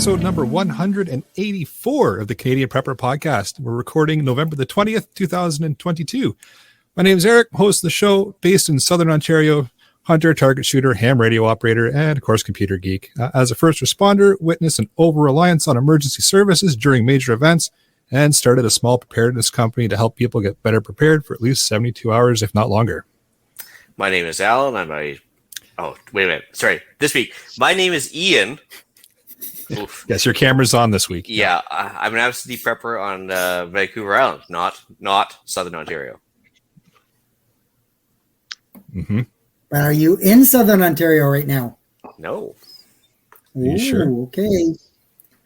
episode number 184 of the Canadian Preppr Podcast. We're recording November the 20th, 2022. My name is Eric, host of the show, based in Southern Ontario, hunter, target shooter, ham radio operator, and of course, computer geek. As a first responder, witnessed an over-reliance on emergency services during major events, and started a small preparedness company to help people get better prepared for at least 72 hours, if not longer. My name is Alan. This week, my name is Ian. Oof. Yes, your camera's on this week. Yeah, I'm an absentee prepper on Vancouver Island, not Southern Ontario. Mm-hmm. Are you in Southern Ontario right now? No. Are you sure? Okay.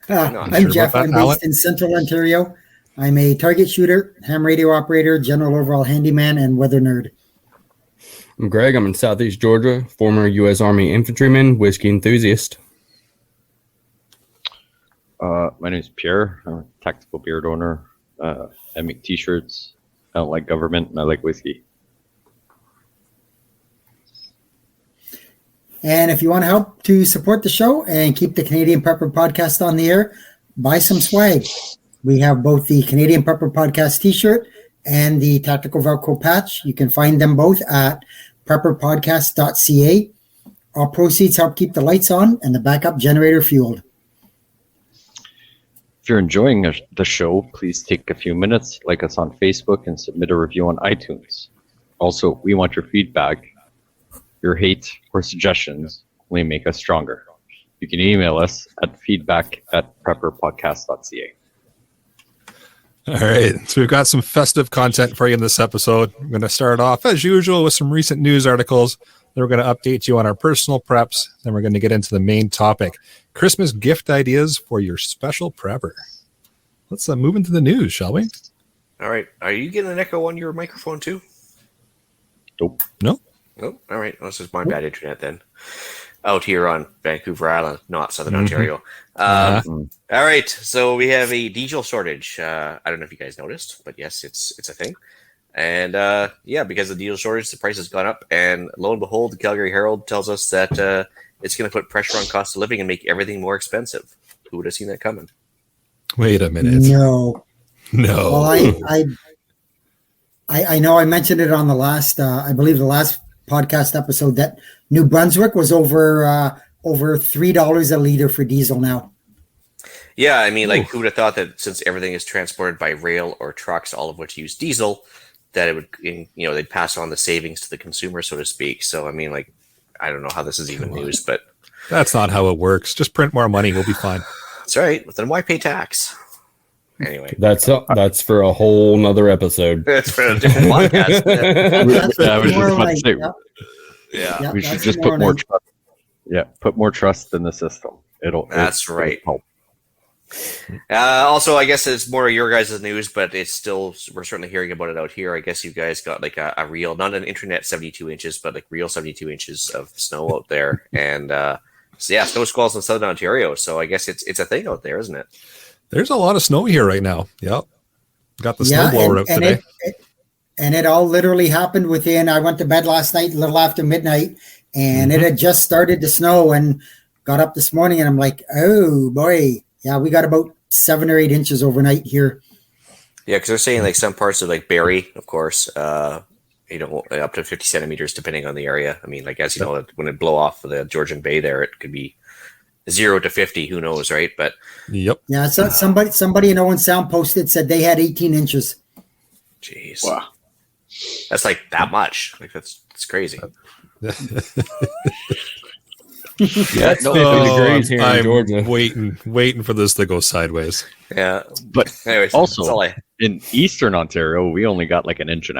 I'm sure Jeff. about I'm that, based Alan? in Central Ontario. I'm a target shooter, ham radio operator, general overall handyman, and weather nerd. I'm Greg. I'm in Southeast Georgia, former U.S. Army infantryman, whiskey enthusiast. My name is Pierre. I'm a tactical beard owner. I make t-shirts. I don't like government, and I like whiskey. And if you want to help to support the show and keep the Canadian Preppr Podcast on the air, buy some swag. We have both the Canadian Preppr Podcast t-shirt and the Tactical Velcro patch. You can find them both at prepperpodcast.ca. All proceeds help keep the lights on and the backup generator fueled. If you're enjoying the show, please take a few minutes, like us on Facebook, and submit a review on iTunes. Also, we want your feedback. Your hate or suggestions only make us stronger. You can email us at feedback@prepperpodcast.ca. All right, so we've got some festive content for you in this episode. I'm going to start off, as usual, with some recent news articles. Then we're going to update you on our personal preps. Then we're going to get into the main topic, Christmas gift ideas for your special prepper. Let's move into the news, shall we? All right. Are you getting an echo on your microphone too? Nope. No? Oh, all right. Well, this is my bad internet then. Out here on Vancouver Island, not Southern Ontario. All right. So we have a diesel shortage. I don't know if you guys noticed, but yes, it's a thing. And because of the diesel shortage, the price has gone up. And lo and behold, the Calgary Herald tells us that it's going to put pressure on cost of living and make everything more expensive. Who would have seen that coming? Wait a minute. No. Well, I know I mentioned it on the last, I believe the last podcast episode, that New Brunswick was over $3 a liter for diesel now. Yeah, I mean, who would have thought that since everything is transported by rail or trucks, all of which use diesel, that it would, they'd pass on the savings to the consumer, so to speak. So, I mean, I don't know how this is even news, but that's not how it works. Just print more money. We'll be fine. That's right. But then why pay tax? Anyway, that's for a whole nother episode. That's for a different podcast. We should just put more trust. Yeah, put more trust in the system. That's right. Help. Also, I guess it's more your guys' news, but it's still, we're certainly hearing about it out here. I guess you guys got a real, not an internet 72 inches, but real 72 inches of snow out there. And snow squalls in Southern Ontario. So I guess it's a thing out there, isn't it? There's a lot of snow here right now. Yep. Got the snowblower out today. It all literally happened I went to bed last night, a little after midnight, and it had just started to snow, and got up this morning and I'm like, oh boy. Yeah, we got about 7 or 8 inches overnight here. Yeah, because they're saying some parts of Barrie, of course, up to 50 centimeters depending on the area. I mean, as you know, when it blow off of the Georgian Bay there, it could be 0 to 50. Who knows, right? But yep. Yeah, so somebody in Owen Sound posted said they had 18 inches. Jeez, wow, that's that much. That's crazy. Yeah, it's 50 degrees here in Georgia. Waiting for this to go sideways. Yeah, but anyways, also in Eastern Ontario, we only got 1.5 inches.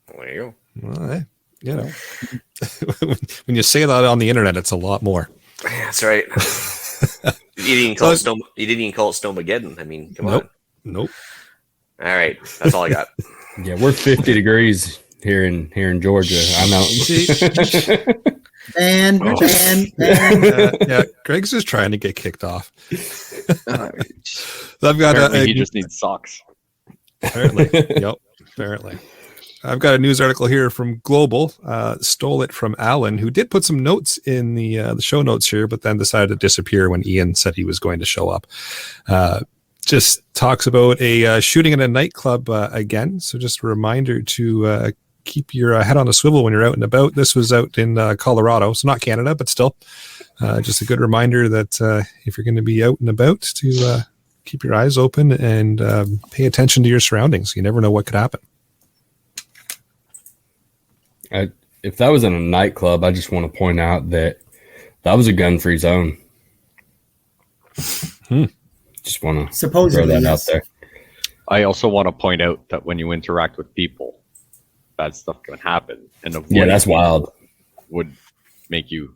There you go. Well, when you say that on the internet, it's a lot more. That's right. You didn't even call it Snowmageddon. I mean, come on. Nope. All right, that's all I got. Yeah, we're 50 degrees here in Georgia. I'm out. And Greg's just trying to get kicked off. I've got he just needs socks. Apparently. Yep. Apparently. I've got a news article here from Global. Stole it from Alan, who did put some notes in the show notes here, but then decided to disappear when Ian said he was going to show up. Just talks about a shooting in a nightclub again. So just a reminder to keep your head on a swivel when you're out and about. This was out in Colorado, so not Canada, but still just a good reminder that if you're going to be out and about, to keep your eyes open and pay attention to your surroundings. You never know what could happen. If that was in a nightclub, I just want to point out that was a gun-free zone. Just want to throw that out there. I also want to point out that when you interact with people, bad stuff can happen, and that's wild. Would make you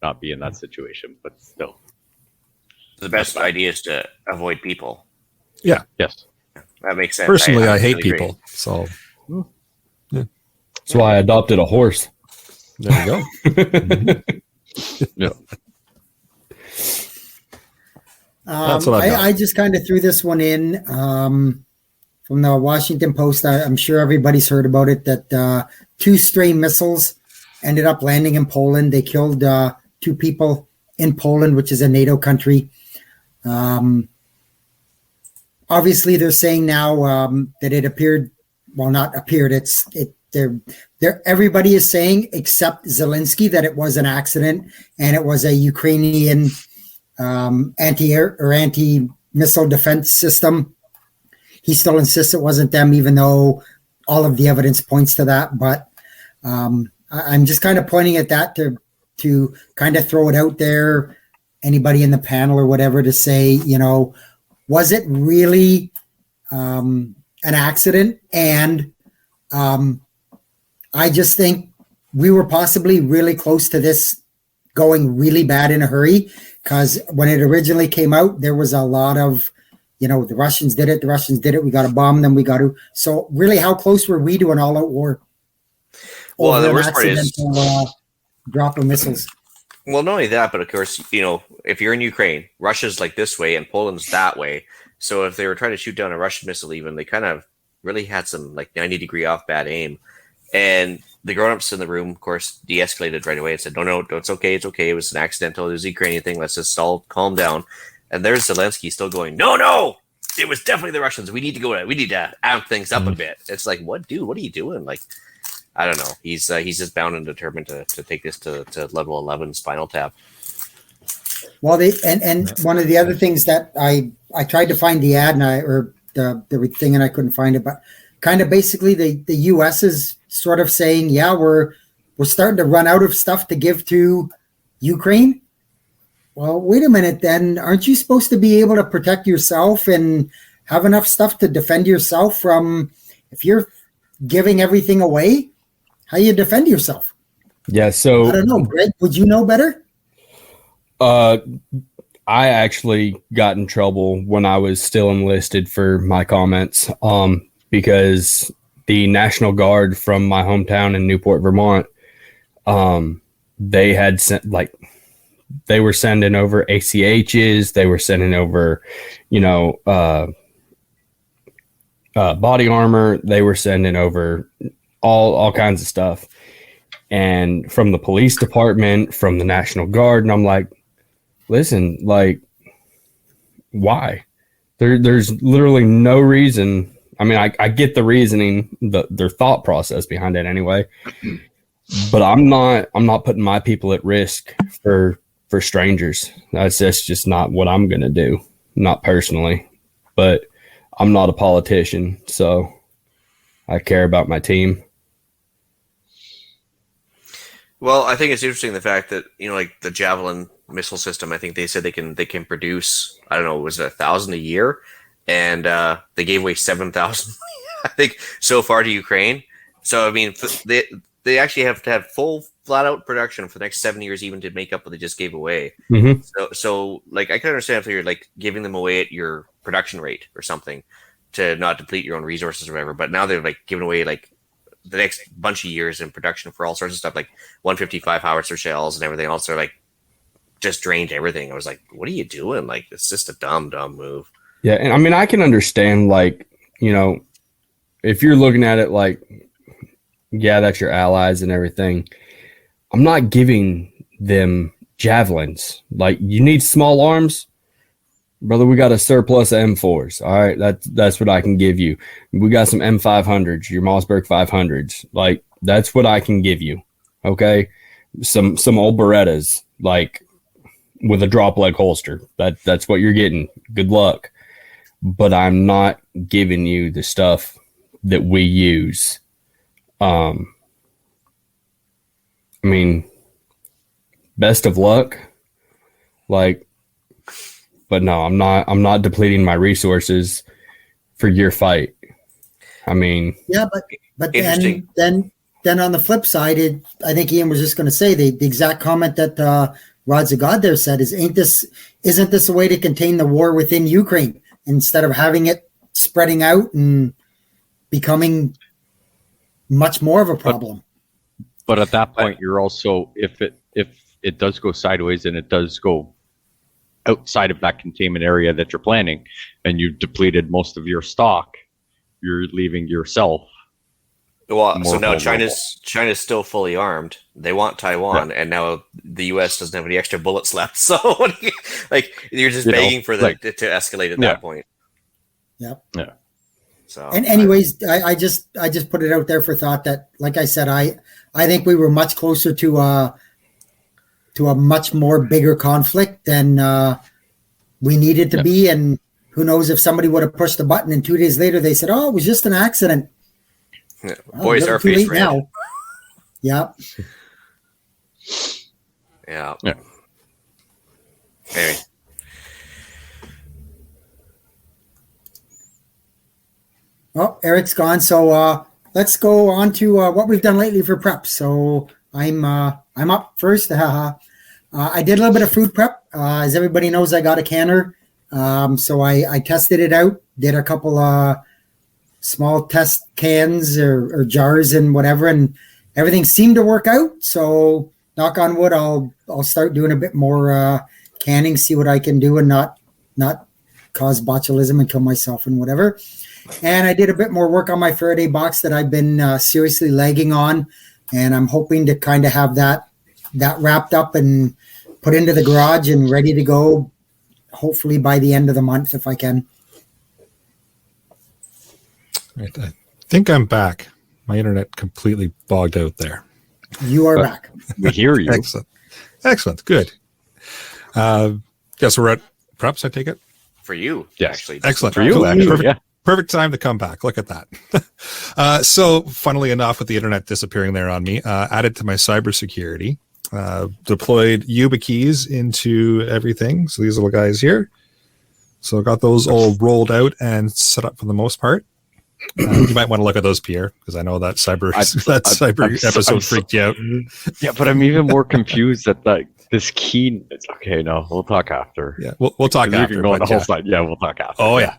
not be in that situation, but still, the best idea is to avoid people. Yeah. Yes, that makes sense. Personally, I hate people, so yeah. That's why I adopted a horse. There you go. Yeah. That's what I just kind of threw this one in from the Washington Post. I'm sure everybody's heard about it, that 2 stray missiles ended up landing in Poland. They killed 2 people in Poland, which is a NATO country. Obviously, they're saying now that it appeared, well, not appeared, everybody is saying, except Zelensky, that it was an accident and it was a Ukrainian anti-air or anti-missile defense system. He still insists it wasn't them, even though all of the evidence points to that. But I'm just kind of pointing at that to kind of throw it out there. Anybody in the panel or whatever, to say, was it really an accident? And I just think we were possibly really close to this going really bad in a hurry, because when it originally came out, there was a lot of, the Russians did it, we got to bomb them, so really, how close were we to an all-out war? Well, the worst part is drop of missiles. Well, not only that, but of course, if you're in Ukraine, Russia's like this way and Poland's that way. So if they were trying to shoot down a Russian missile, even, they kind of really had some 90-degree off bad aim. And the grown-ups in the room, of course, de-escalated right away and said, no, it's okay. It was an accidental. It was a Ukrainian thing. Let's just all calm down. And there's Zelensky still going, no, it was definitely the Russians. We need to amp things up a bit. It's like, what, dude? What are you doing? I don't know. He's just bound and determined to take this to level 11 Spinal Tap. Well, and one of the other things that I tried to find the ad or the thing, and I couldn't find it, but kind of basically the U.S. is sort of saying, yeah, we're starting to run out of stuff to give to Ukraine. Well, wait a minute, then aren't you supposed to be able to protect yourself and have enough stuff to defend yourself from, if you're giving everything away, how you defend yourself? Yeah, so I don't know, Greg, would you know better? I actually got in trouble when I was still enlisted for my comments, because the National Guard from my hometown in Newport, Vermont, they had sent they were sending over ACHs, they were sending over, body armor, they were sending over all kinds of stuff, and from the police department, from the National Guard, and I'm like, listen, why? There's literally no reason. I mean, I get the reasoning, their thought process behind it anyway, but I'm not putting my people at risk for strangers. That's just not what I'm going to do, not personally, but I'm not a politician, so I care about my team. Well, I think it's interesting the fact that, the Javelin missile system, I think they said they can produce, I don't know, was it 1,000 a year? And they gave away 7,000, I think, so far to Ukraine. So, I mean, they actually have to have full flat-out production for the next 7 years even to make up what they just gave away. Mm-hmm. So, I can understand if you're, giving them away at your production rate or something to not deplete your own resources or whatever. But now they're, giving away, the next bunch of years in production for all sorts of stuff, like 155 howitzer shells and everything else. They're, just drained everything. I was like, what are you doing? It's just a dumb move. Yeah, and I mean, I can understand, if you're looking at it yeah, that's your allies and everything. I'm not giving them javelins. Like, you need small arms, brother. We got a surplus of M4s. All right, that's what I can give you. We got some M500s, your Mossberg 500s. Like, that's what I can give you. Okay, some old Berettas, like with a drop leg holster. That's what you're getting. Good luck. But I'm not giving you the stuff that we use. I mean, best of luck. Like, but no, I'm not depleting my resources for your fight. I mean, yeah, but then on the flip side, I think Ian was just going to say the exact comment that Rods of God there said is, isn't this a way to contain the war within Ukraine instead of having it spreading out and becoming much more of a problem? But at that point, you're also, if it does go sideways and it does go outside of that containment area that you're planning, and you've depleted most of your stock, you're leaving yourself. Well, so now vulnerable. China's still fully armed. They want Taiwan, and now the U.S. doesn't have any extra bullets left. So, you're just begging for them to escalate at that point. Yep. Yeah. So, and anyways, I just put it out there for thought that, like I said, I think we were much closer to a much more bigger conflict than we needed to be. And who knows if somebody would have pushed the button and 2 days later they said, "Oh, it was just an accident." Yeah. Boys are face red. Now. Yeah. Yeah. Yeah. Anyway. Oh, Eric's gone. So let's go on to what we've done lately for prep. So I'm up first. I did a little bit of food prep. As everybody knows, I got a canner. So I tested it out, did a couple small test cans or jars and whatever, and everything seemed to work out. So knock on wood, I'll start doing a bit more canning, see what I can do and not cause botulism and kill myself and whatever. And I did a bit more work on my Faraday box that I've been seriously lagging on, and I'm hoping to kind of have that wrapped up and put into the garage and ready to go, hopefully by the end of the month if I can. Right. I think I'm back. My internet completely bogged out there. You are back. We hear you. Excellent. Good. Guess we're at preps, I take it? For you, Yes. actually. Excellent. For you, Cool. actually, Perfect time to come back. Look at that. So, funnily enough, with the internet disappearing there on me, added to my cybersecurity, deployed YubiKeys into everything. So these little guys here. So got those all rolled out and set up for the most part. You might want to look at those, Pierre, because I know that cyber episode freaked you out. Yeah, but I'm even more confused at this key. Okay, no, we'll talk after. Yeah, we'll talk You after. can go on the whole side. Yeah, we'll talk after. Oh yeah.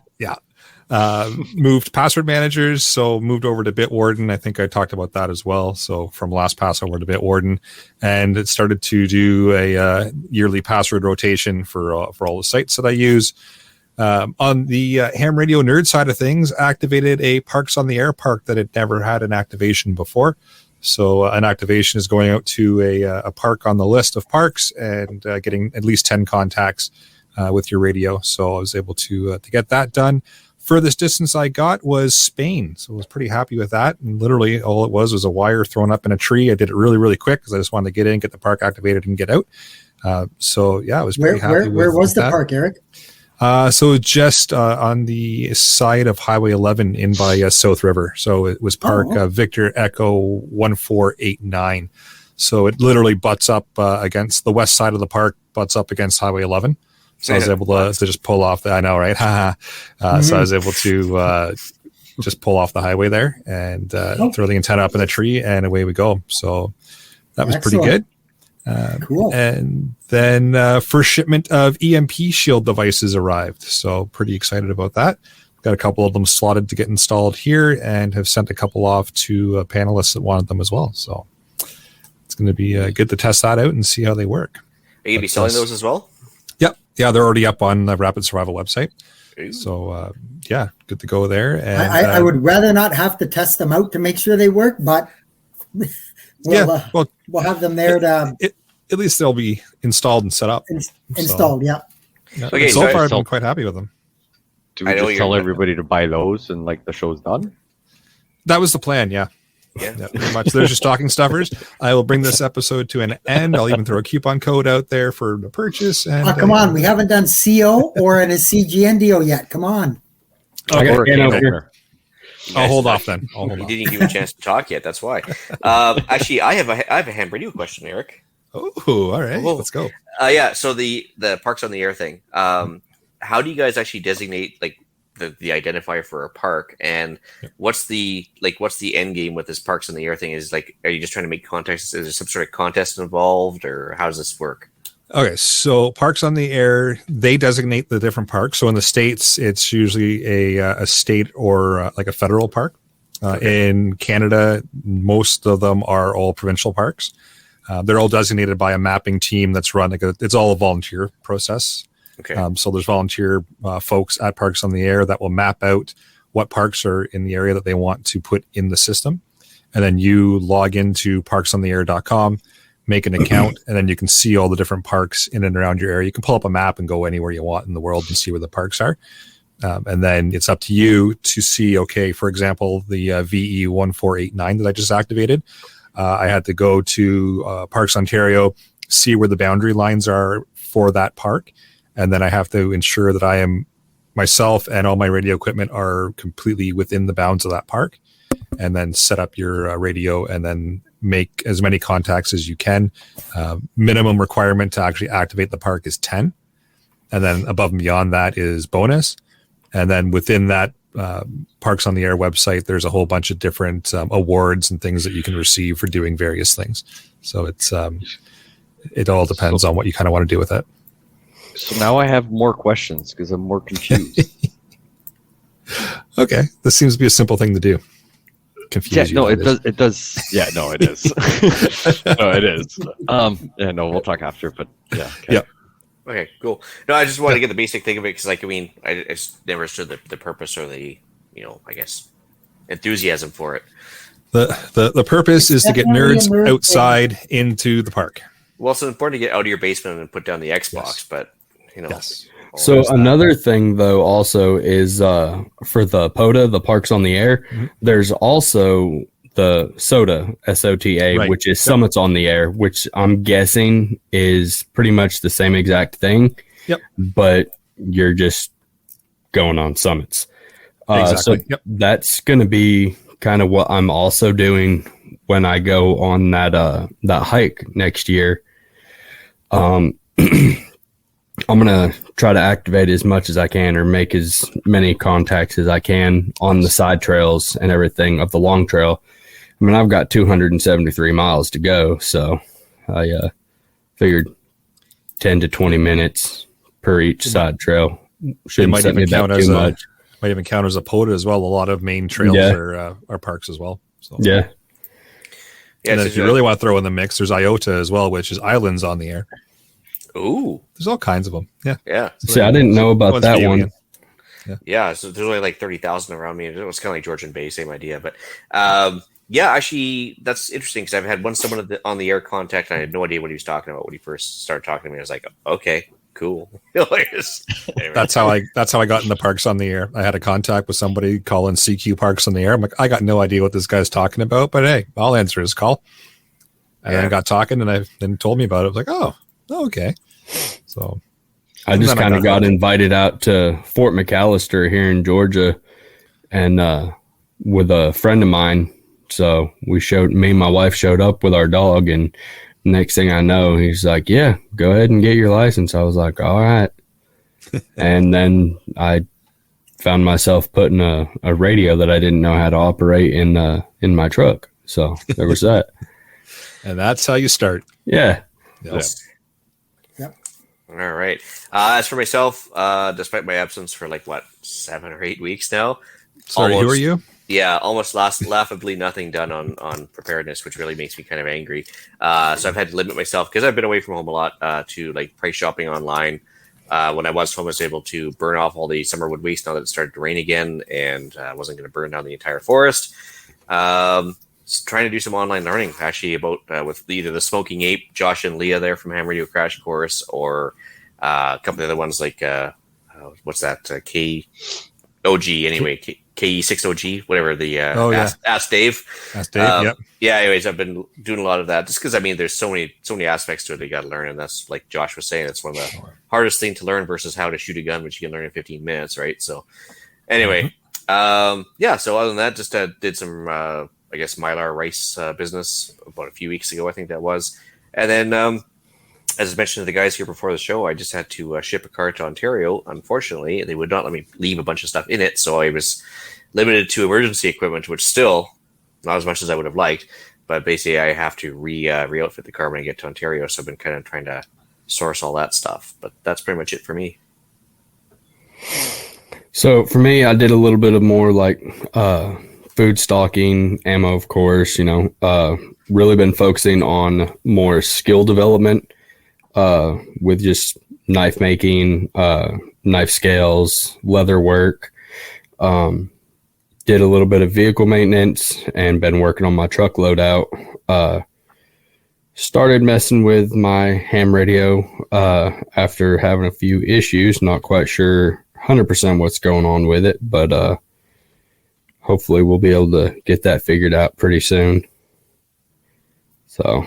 Moved password managers, so moved over to Bitwarden. I think I talked about that as well. So from LastPass over to Bitwarden, and it started to do a yearly password rotation for all the sites that I use. On the ham radio nerd side of things, activated a Parks on the Air park that had never had an activation before. So an activation is going out to a park on the list of parks and getting at least 10 contacts with your radio. So I was able to get that done. Furthest distance I got was Spain. So I was pretty happy with that. And literally all it was a wire thrown up in a tree. I did it really, really quick because I just wanted to get in, get the park activated and get out. So yeah, I was pretty happy. Where was the that. park, Eric? So just on the side of Highway 11 in by South River. So it was Park Victor Echo 1489. So it literally butts up against the west side of the park, butts up against Highway 11. So I was able to just pull off I know, right? So I was able to just pull off the highway there and throw the antenna up in the tree, and away we go. So that was pretty good. Cool. And then first shipment of EMP shield devices arrived. So pretty excited about that. Got a couple of them slotted to get installed here and have sent a couple off to panelists that wanted them as well. So it's going to be good to test that out and see how they work. Are you going to be selling those as well? Yep. Yeah, they're already up on the Rapid Survival website. So, yeah, good to go there. And I would rather not have to test them out to make sure they work, but we'll have them there to at least they'll be installed and set up. installed. Yeah. Okay, so so far I've been quite happy with them. Do we I know just tell you're- everybody to buy those and like the show's done? That was the plan, yeah. Yeah. Yeah, pretty much. There's your stocking stuffers. I will bring this episode to an end. I'll even throw a coupon code out there for the purchase. And Come on, we haven't done CO or an CGNDO yet. Come on. I got Or a can over here. opener. I'll hold off then. I'll hold You off. didn't give me a chance to talk yet. That's why. Actually, I have a ham radio question, Eric. Oh, all right. Oh. Let's go. Yeah. So the Parks on the Air thing. How do you guys actually designate like the identifier for a park, and what's the end game with this Parks on the Air thing? Is like, are you just trying to make contests? Is there some sort of contest involved, or how does this work? Okay, so Parks on the Air, they designate the different parks. So in the States, it's usually a state or like a federal park. In Canada, most of them are all provincial parks. They're all designated by a mapping team that's run, it's all a volunteer process. Okay. So there's volunteer folks at Parks on the Air that will map out what parks are in the area that they want to put in the system. And then you log into parksontheair.com, make an account, and then you can see all the different parks in and around your area. You can pull up a map and go anywhere you want in the world and see where the parks are. And then it's up to you to see, okay, for example, the VE1489 that I just activated. I had to go to Parks Ontario, see where the boundary lines are for that park. And then I have to ensure that I am myself and all my radio equipment are completely within the bounds of that park, and then set up your radio and then make as many contacts as you can. Minimum requirement to actually activate the park is 10. And then above and beyond that is bonus. And then within that Parks on the Air website, there's a whole bunch of different awards and things that you can receive for doing various things. So it's it all depends on what you kind of want to do with it. So now I have more questions because I'm more confused. Okay, this seems to be a simple thing to do. Confuse you. No, that it is. does. It does. Yeah, no, it is. No, it is. Yeah, no, we'll talk after. But yeah, okay. Yeah. Okay, cool. No, I just wanted to get the basic thing of it because, like, I mean, I just never understood the purpose or the, I guess, enthusiasm for it. The purpose is to get definitely nerds a nerd outside into the park. Well, it's important to get out of your basement and put down the Xbox, Yes. but Yes. So another thing, though, also is for the POTA, the Parks on the Air, there's also the SOTA, SOTA, Right. which is Summits on the Air, which I'm guessing is pretty much the same exact thing. Yep. But you're just going on summits. Exactly. So that's going to be kind of what I'm also doing when I go on that hike next year. I'm going to try to activate as much as I can or make as many contacts as I can on the side trails and everything of the long trail. I mean, I've got 273 miles to go, so I figured 10 to 20 minutes per each side trail shouldn't might set me even back count too as much. Might even count as a POTA as well. A lot of main trails Yeah. are parks as well. So. Yeah. And so if you really want to throw in the mix, there's IOTA as well, which is Islands on the Air. Ooh, There's all kinds of them. Yeah. yeah, See, I didn't know about One's that video one. game. yeah. So there's only like 30,000 around me. It was kind of like Georgian Bay, same idea, but yeah, actually, that's interesting because I've had someone on the air contact, and I had no idea what he was talking about when he first started talking to me. I was like, okay, cool. Anyway. That's how I got in the Parks on the Air. I had a contact with somebody calling CQ Parks on the Air. I'm like, I got no idea what this guy's talking about, but hey, I'll answer his call. And then I got talking, and then told me about it. I was like, oh, okay. So I just then I kind of got got invited out to Fort McAllister here in Georgia, and with a friend of mine. So me and my wife showed up with our dog, and next thing I know, he's like, "Yeah, go ahead and get your license." I was like, "All right," and then I found myself putting a radio that I didn't know how to operate in my truck. So there was that. and that's how you start. Yeah. Yes. All right. As for myself, despite my absence for 7 or 8 weeks now. Sorry, who are you? Yeah, almost laughably nothing done on preparedness, which really makes me kind of angry. So I've had to limit myself because I've been away from home a lot to price shopping online. When I was home, I was able to burn off all the summer wood waste now that it started to rain again, and I wasn't going to burn down the entire forest. trying to do some online learning actually about with either the Smoking Ape, Josh and Leah there from Ham Radio Crash Course, or a couple of other ones like what's that KOG anyway, KE6OG, whatever the Ask Dave. Ask Dave. Yep. Yeah. Anyways, I've been doing a lot of that just because there's so many aspects to it that you got to learn, and that's like Josh was saying, it's one of the hardest thing to learn versus how to shoot a gun, which you can learn in 15 minutes, right? So anyway, so other than that, just did some I guess Mylar rice business about a few weeks ago, I think that was, and then as I mentioned to the guys here before the show, I just had to ship a car to Ontario. Unfortunately, they would not let me leave a bunch of stuff in it, so I was limited to emergency equipment, which still not as much as I would have liked. But basically, I have to re-outfit the car when I get to Ontario, so I've been kind of trying to source all that stuff. But that's pretty much it for me. So for me, I did a little bit of more like food stocking, ammo, of course. Really been focusing on more skill development. With just knife making, knife scales, leather work. Did a little bit of vehicle maintenance and been working on my truck loadout. Started messing with my ham radio after having a few issues. Not quite sure 100% what's going on with it, but hopefully we'll be able to get that figured out pretty soon. So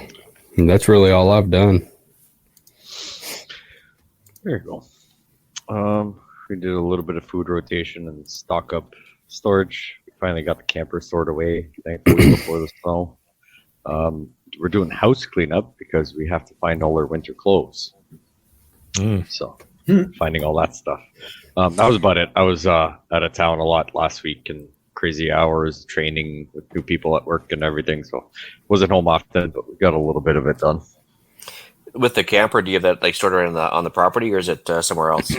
that's really all I've done. There you go. We did a little bit of food rotation and stock up storage. We finally got the camper stored away, thankfully, before the snow. We're doing house cleanup because we have to find all our winter clothes. So finding all that stuff. That was about it. I was out of town a lot last week and crazy hours training with new people at work and everything. So wasn't home often, but we got a little bit of it done. With the camper, do you have that like stored on the property, or is it somewhere else?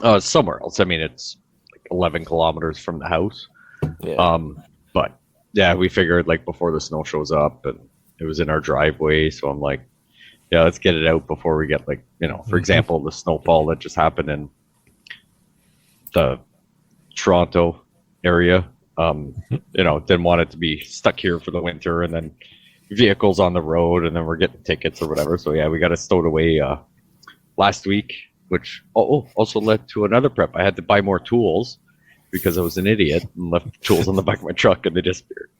It's somewhere else. I mean, it's like 11 kilometers from the house. Yeah. But yeah, we figured like before the snow shows up, and it was in our driveway. So I'm like, yeah, let's get it out before we get like, for example, the snowfall that just happened in the Toronto area. Didn't want it to be stuck here for the winter and then vehicles on the road, and then we're getting tickets or whatever. So yeah, we got it stowed away last week, which also led to another prep. I had to buy more tools because I was an idiot and left the tools on the back of my truck and they disappeared.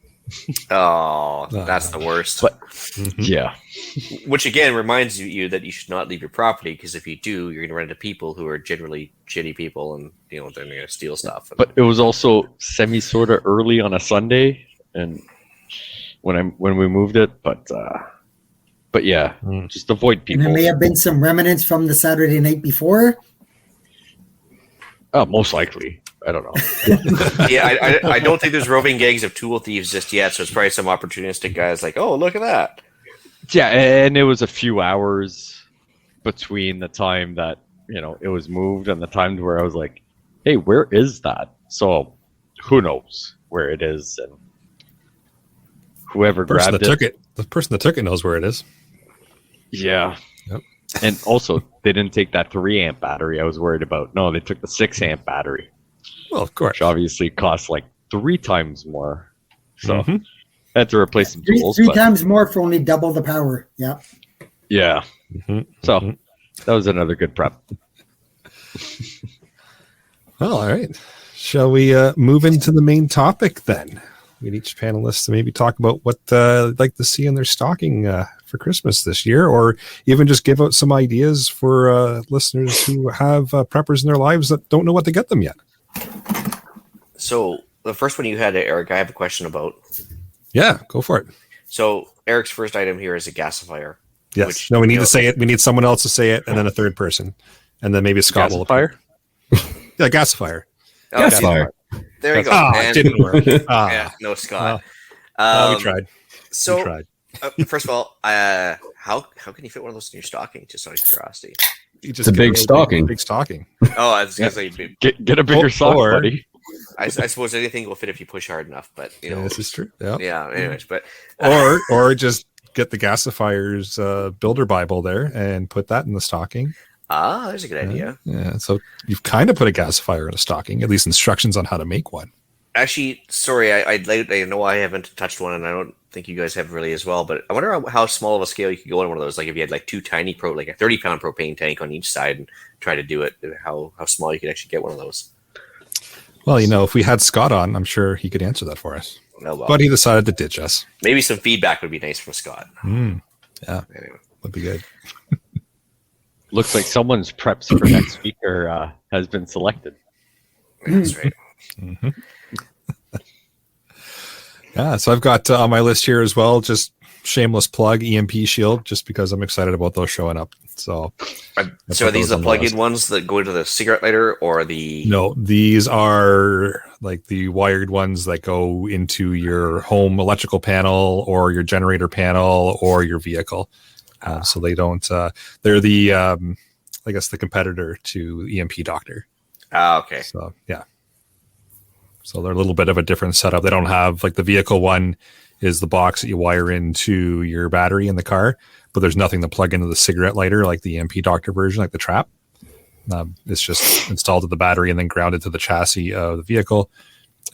Oh, that's the worst. But yeah, which again reminds you that you should not leave your property, because if you do, you're going to run into people who are generally shitty people, and they're going to steal stuff. But it was also sort of early on a Sunday, and when we moved it, but yeah, just avoid people. And there may have been some remnants from the Saturday night before. Most likely. I don't know. Yeah, I don't think there's roving gangs of tool thieves just yet, so it's probably some opportunistic guys like, oh, look at that. Yeah, and it was a few hours between the time that, it was moved and the time where I was like, hey, where is that? So who knows where it is, and whoever grabbed it. The person that took it knows where it is. Yeah. Yep. And also, they didn't take that 3-amp battery I was worried about. No, they took the 6-amp battery. Well, of course. Which obviously costs like 3 times more. So I had to replace some tools. Three times more for only double the power. Yeah. Yeah. So that was another good prep. Well, all right. Shall we move into the main topic then? We need each panelist to maybe talk about what they'd like to see in their stocking for Christmas this year, or even just give out some ideas for listeners who have preppers in their lives that don't know what to get them yet. So the first one you had, Eric, I have a question about. Yeah, go for it. So Eric's first item here is a gasifier. Yes. We need to say it. We need someone else to say it, and then a third person, and then maybe Scott will. Gasifier? Yeah, gasifier. Okay. Gasifier. There you go. It didn't work. Yeah, no, Scott. We tried. So, we tried. First of all, how can you fit one of those in your stocking? Just out of curiosity. It's a big stocking. Big stocking. Oh, I was going to say, Get a bigger sock, buddy. I suppose anything will fit if you push hard enough, but this is true. Yeah. Yeah. Anyways, but or just get the gasifier's builder Bible there and put that in the stocking. There's a good idea. Yeah. So you've kind of put a gasifier in a stocking, at least instructions on how to make one. Actually, sorry, I know I haven't touched one, and I don't think you guys have really as well. But I wonder how small of a scale you could go on one of those. Like if you had like two tiny like a 30-pound propane tank on each side, and try to do it. How small you could actually get one of those. Well, if we had Scott on, I'm sure he could answer that for us. Oh, well. But he decided to ditch us. Maybe some feedback would be nice from Scott. Yeah, Anyway. would be good. Looks like someone's preps for next speaker has been selected. That's right. Mm-hmm. Yeah, so I've got on my list here as well, just shameless plug, EMP Shield, just because I'm excited about those showing up. So are these the plug-in ones that go into the cigarette lighter, or the? No, these are like the wired ones that go into your home electrical panel or your generator panel or your vehicle. So they don't. They're the, I guess, the competitor to EMP Doctor. Okay. So yeah. So they're a little bit of a different setup. They don't have, like, the vehicle one is the box that you wire into your battery in the car, but there's nothing to plug into the cigarette lighter like the EMP Doctor version, like the Trap. It's just installed to the battery and then grounded to the chassis of the vehicle.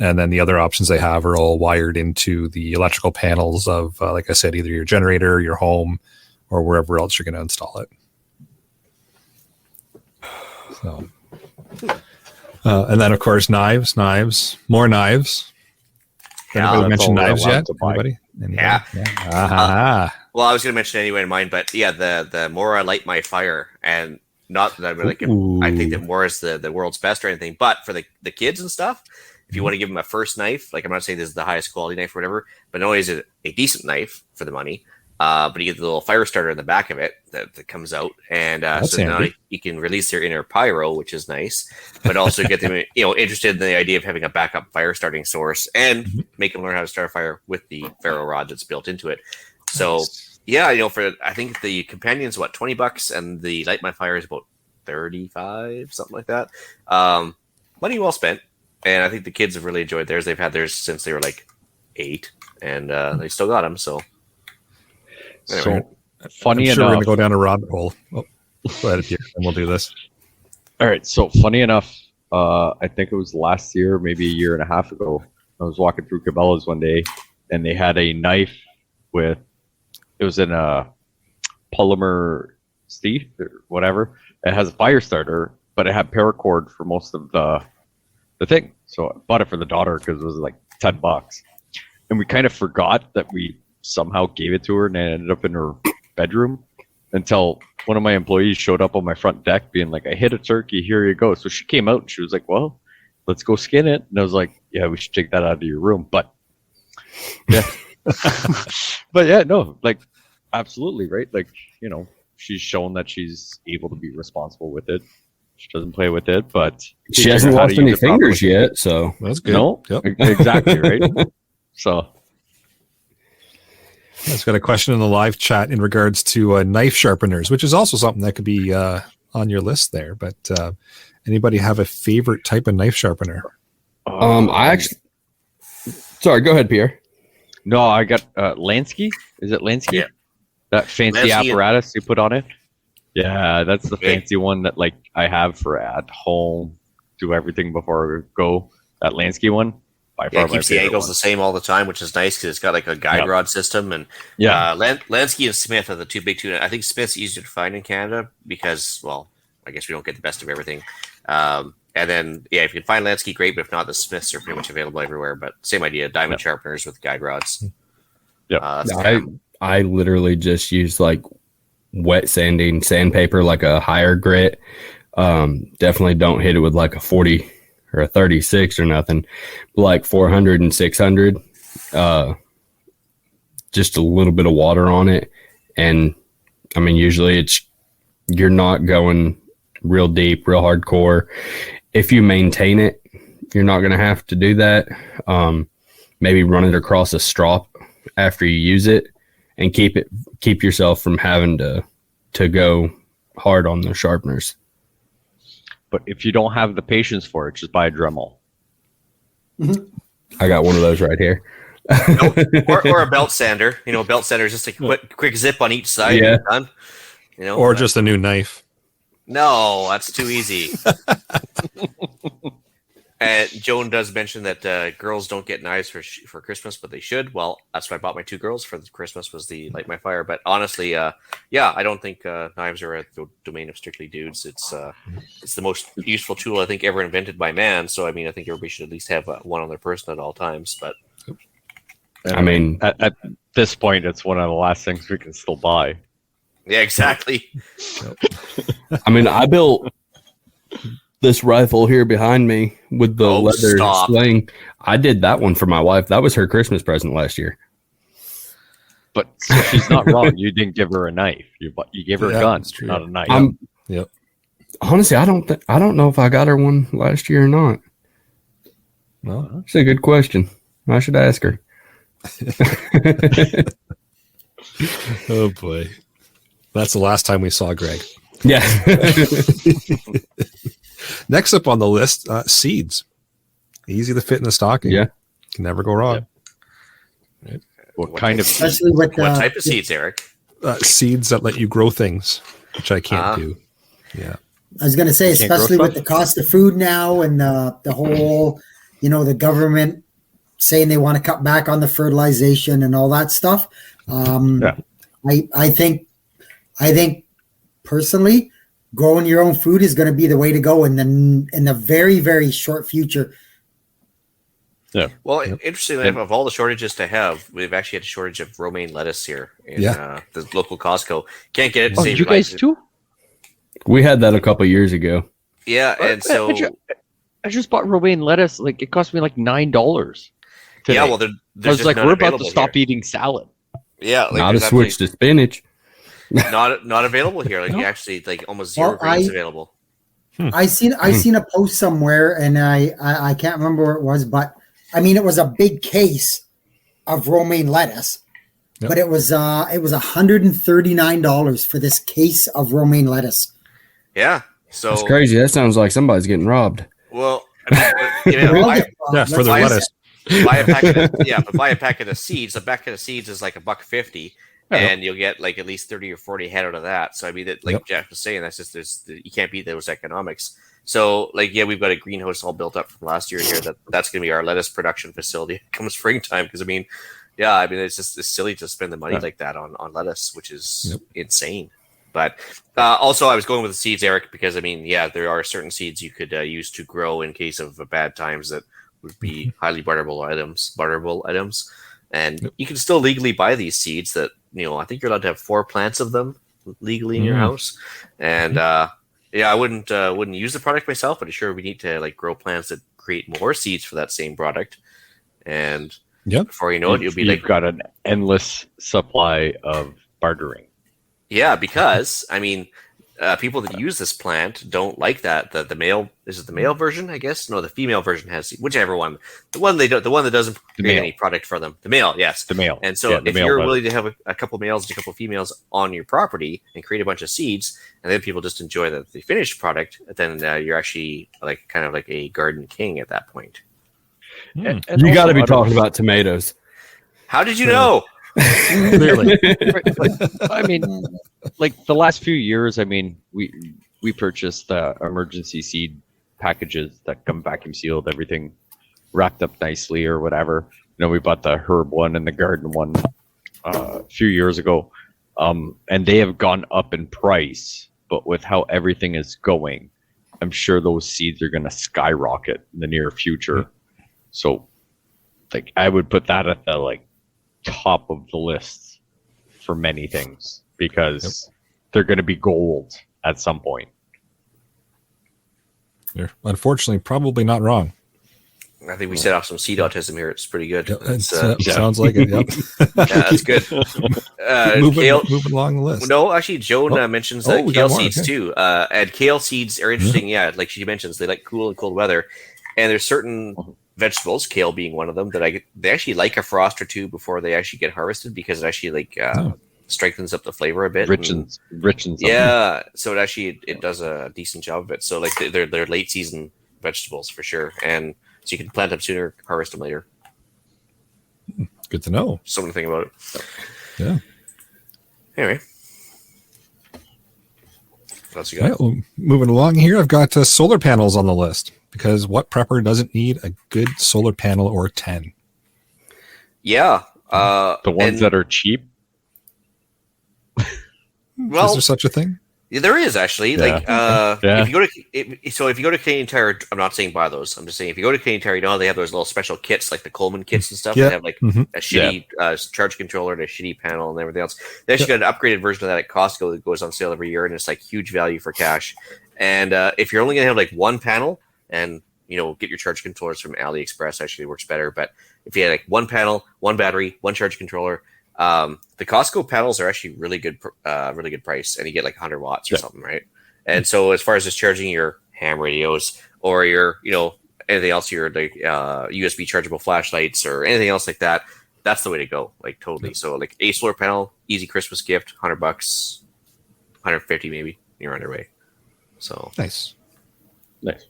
And then the other options they have are all wired into the electrical panels of, like I said, either your generator, your home, or wherever else you're going to install it. So... and then, of course, knives, more knives. Anybody mention knives yet? Anybody? Yeah. Well, I was going to mention anyway in mine, but yeah, the more I light my fire, and not that I think that more is the world's best or anything, but for the kids and stuff, if you want to give them a first knife, like I'm not saying this is the highest quality knife or whatever, but not only is it a decent knife for the money, but you get the little fire starter in the back of it that comes out, and so now you can release their inner pyro, which is nice, but also get them interested in the idea of having a backup fire starting source, and make them learn how to start a fire with the ferro rod that's built into it. So yeah, for I think the companion's what, $20, and the Light My Fire is about 35, something like that. Money well spent, and I think the kids have really enjoyed theirs. They've had theirs since they were like 8, and they still got them. So. Anyway. So funny I'm sure enough, we're going to go down a rabbit hole. Oh, go ahead here, and we'll do this. All right. So funny enough, I think it was last year, maybe a year and a half ago. I was walking through Cabela's one day, and they had a knife it was in a polymer steel or whatever. It has a fire starter, but it had paracord for most of the thing. So I bought it for the daughter because it was like $10, and we kind of forgot that we somehow gave it to her, and it ended up in her bedroom until one of my employees showed up on my front deck being like, I hit a turkey, here you go. So she came out and she was like, well, let's go skin it. And I was like, yeah, we should take that out of your room. But yeah, but yeah, no, like absolutely. Right. Like, she's shown that she's able to be responsible with it. She doesn't play with it, but she hasn't lost any fingers yet. So that's good. No, yep. Exactly. Right. So. I've got a question in the live chat in regards to knife sharpeners, which is also something that could be on your list there. But anybody have a favorite type of knife sharpener? Sorry, go ahead, Pierre. No, I got Lansky. Is it Lansky? Yeah. That fancy Lansky apparatus you put on it. Yeah, that's the fancy one that like I have for at home. Do everything before I go. That Lansky one. It keeps the angles the same all the time, which is nice because it's got like a guide rod system. And Lansky and Smith are the two big two. I think Smith's easier to find in Canada because, well, I guess we don't get the best of everything. And then, if you can find Lansky, great. But if not, the Smiths are pretty much available everywhere. But same idea, diamond sharpeners with guide rods. Yeah, I literally just use like wet sandpaper, like a higher grit. Definitely don't hit it with like a 40 or a 36 or nothing, like 400 and 600, just a little bit of water on it. And I mean, usually you're not going real deep, real hardcore. If you maintain it, you're not going to have to do that. Maybe run it across a strop after you use it and keep yourself from having to go hard on the sharpeners. But if you don't have the patience for it, just buy a Dremel. I got one of those right here. or a belt sander. Belt sander is just a quick zip on each side. Yeah. And done. Or just a new knife. No, that's too easy. And Joan does mention that girls don't get knives for Christmas, but they should. Well, that's what I bought my 2 girls for Christmas, was the Light My Fire. But honestly, yeah, I don't think knives are a domain of strictly dudes. It's the most useful tool I think ever invented by man. So I mean, I think everybody should at least have one on their person at all times. But I mean, at this point, it's one of the last things we can still buy. yeah, exactly. I mean, I built this rifle here behind me with the leather sling. I did that one for my wife. That was her Christmas present last year. But so she's not wrong. You didn't give her a knife. You gave her a gun, not a knife. Yep. Honestly, I don't know if I got her one last year or not. Well, That's a good question. I should ask her. oh boy, that's the last time we saw Greg. Yeah. Next up on the list, seeds. Easy to fit in the stocking. Yeah. Can never go wrong. Right. What kind of Especially with What type of seeds, Eric? Seeds that let you grow things, which I can't do. Yeah. I was going to say, You can't grow especially with stuff? the cost of food now and the whole, the government saying they want to cut back on the fertilization and all that stuff. I think personally, growing your own food is going to be the way to go in the very, very short future. Yeah. Well, interestingly enough, of all the shortages to have, we've actually had a shortage of romaine lettuce here in the local Costco. Can't get it. Oh, you guys too? We had that a couple years ago. Yeah, and so I just bought romaine lettuce. Like, it cost me like $9. Today. yeah, well, I there's was like, none we're about to available stop here. eating salad. Yeah, like, Not a there's switch to spinach. not available here. Like, you actually like almost zero Well, greens available. I seen a post somewhere, and I can't remember where it was, but I mean it was a big case of romaine lettuce, but it was $139 for this case of romaine lettuce. Yeah, so That's crazy. That sounds like somebody's getting robbed. well, I mean, For the buy a- lettuce. buy a packet but buy a packet of seeds. A packet of seeds is like $1.50, and you'll get like at least 30 or 40 head out of that. So I mean, that, like Jeff was saying, that's just you can't beat those economics. So like, yeah, we've got a greenhouse all built up from last year here. That's going to be our lettuce production facility come springtime. Because I mean, it's just silly to spend the money like that on lettuce, which is insane. But also, I was going with the seeds, Eric, because I mean, there are certain seeds you could use to grow in case of bad times that would be highly barterable items, and you can still legally buy these seeds. That I think you're allowed to have 4 plants of them legally in your house, and I wouldn't use the product myself, but sure we need to like grow plants that create more seeds for that same product, and before you know it, you'll be You've got an endless supply of bartering. Yeah, because I mean, people that use this plant don't like that. The male the male version, I guess. No, the female version has whichever one. The one that doesn't create any product for them. The male, yes, The male. And so if male you're does. willing to have a couple males and a couple females on your property and create a bunch of seeds, and then people just enjoy the finished product, then you're actually like kind of like a garden king at that point. And You got to also be out of- talking about tomatoes. How did you know? Clearly. I mean, like the last few years, I mean, we purchased emergency seed packages that come vacuum sealed, everything wrapped up nicely or whatever. We bought the herb one and the garden one a few years ago, and they have gone up in price. But with how everything is going, I'm sure those seeds are going to skyrocket in the near future. So, like, I would put that at the top of the list for many things because they're going to be gold at some point. You're unfortunately probably not wrong. I think we set off some seed autism here. It's pretty good. Sounds like it. Yep. That's good. Moving along the list. No, actually, Joan mentions we got kale more, seeds okay. too. And kale seeds are interesting. Yeah, like she mentions, they like cool and cold weather. And there's certain vegetables, kale being one of them, that they actually like a frost or two before they actually get harvested because it actually strengthens up the flavor a bit. Richens. Yeah, so it does a decent job of it. So like they're late season vegetables for sure, and so you can plant them sooner, harvest them later. Good to know. Something to think about it. Yeah. Anyway, what else you got? Well, moving along here, I've got solar panels on the list. because what prepper doesn't need a good solar panel or 10? Yeah. The ones that are cheap. Well, is there such a thing? Yeah, there is actually. Yeah. Like, Yeah. if you go to Canadian Tire, I'm not saying buy those. I'm just saying if you go to Canadian Tire, you know they have those little special kits, like the Coleman kits and stuff. Yeah. They have like Mhm. a shitty charge controller and a shitty panel and everything else. They actually got an upgraded version of that at Costco that goes on sale every year, and it's like huge value for cash. And if you're only gonna have like one panel, and get your charge controllers from AliExpress, actually works better. But if you had like one panel, one battery, one charge controller. The Costco panels are actually really good price, and you get like 100 watts or something, right? And so as far as just charging your ham radios or your, anything else, your like USB chargeable flashlights or anything else like that, that's the way to go. Like totally. So like a solar panel, easy Christmas gift, $100, 150 maybe. You're on your way. So Nice. Nice.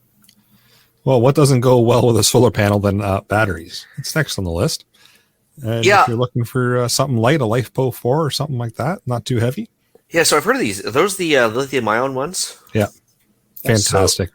Well, what doesn't go well with a solar panel than batteries? It's next on the list. And Yeah. if you're looking for something light, a LifePo 4 or something like that, not too heavy. yeah, so I've heard of these. Are those the lithium-ion ones? Yeah. Fantastic.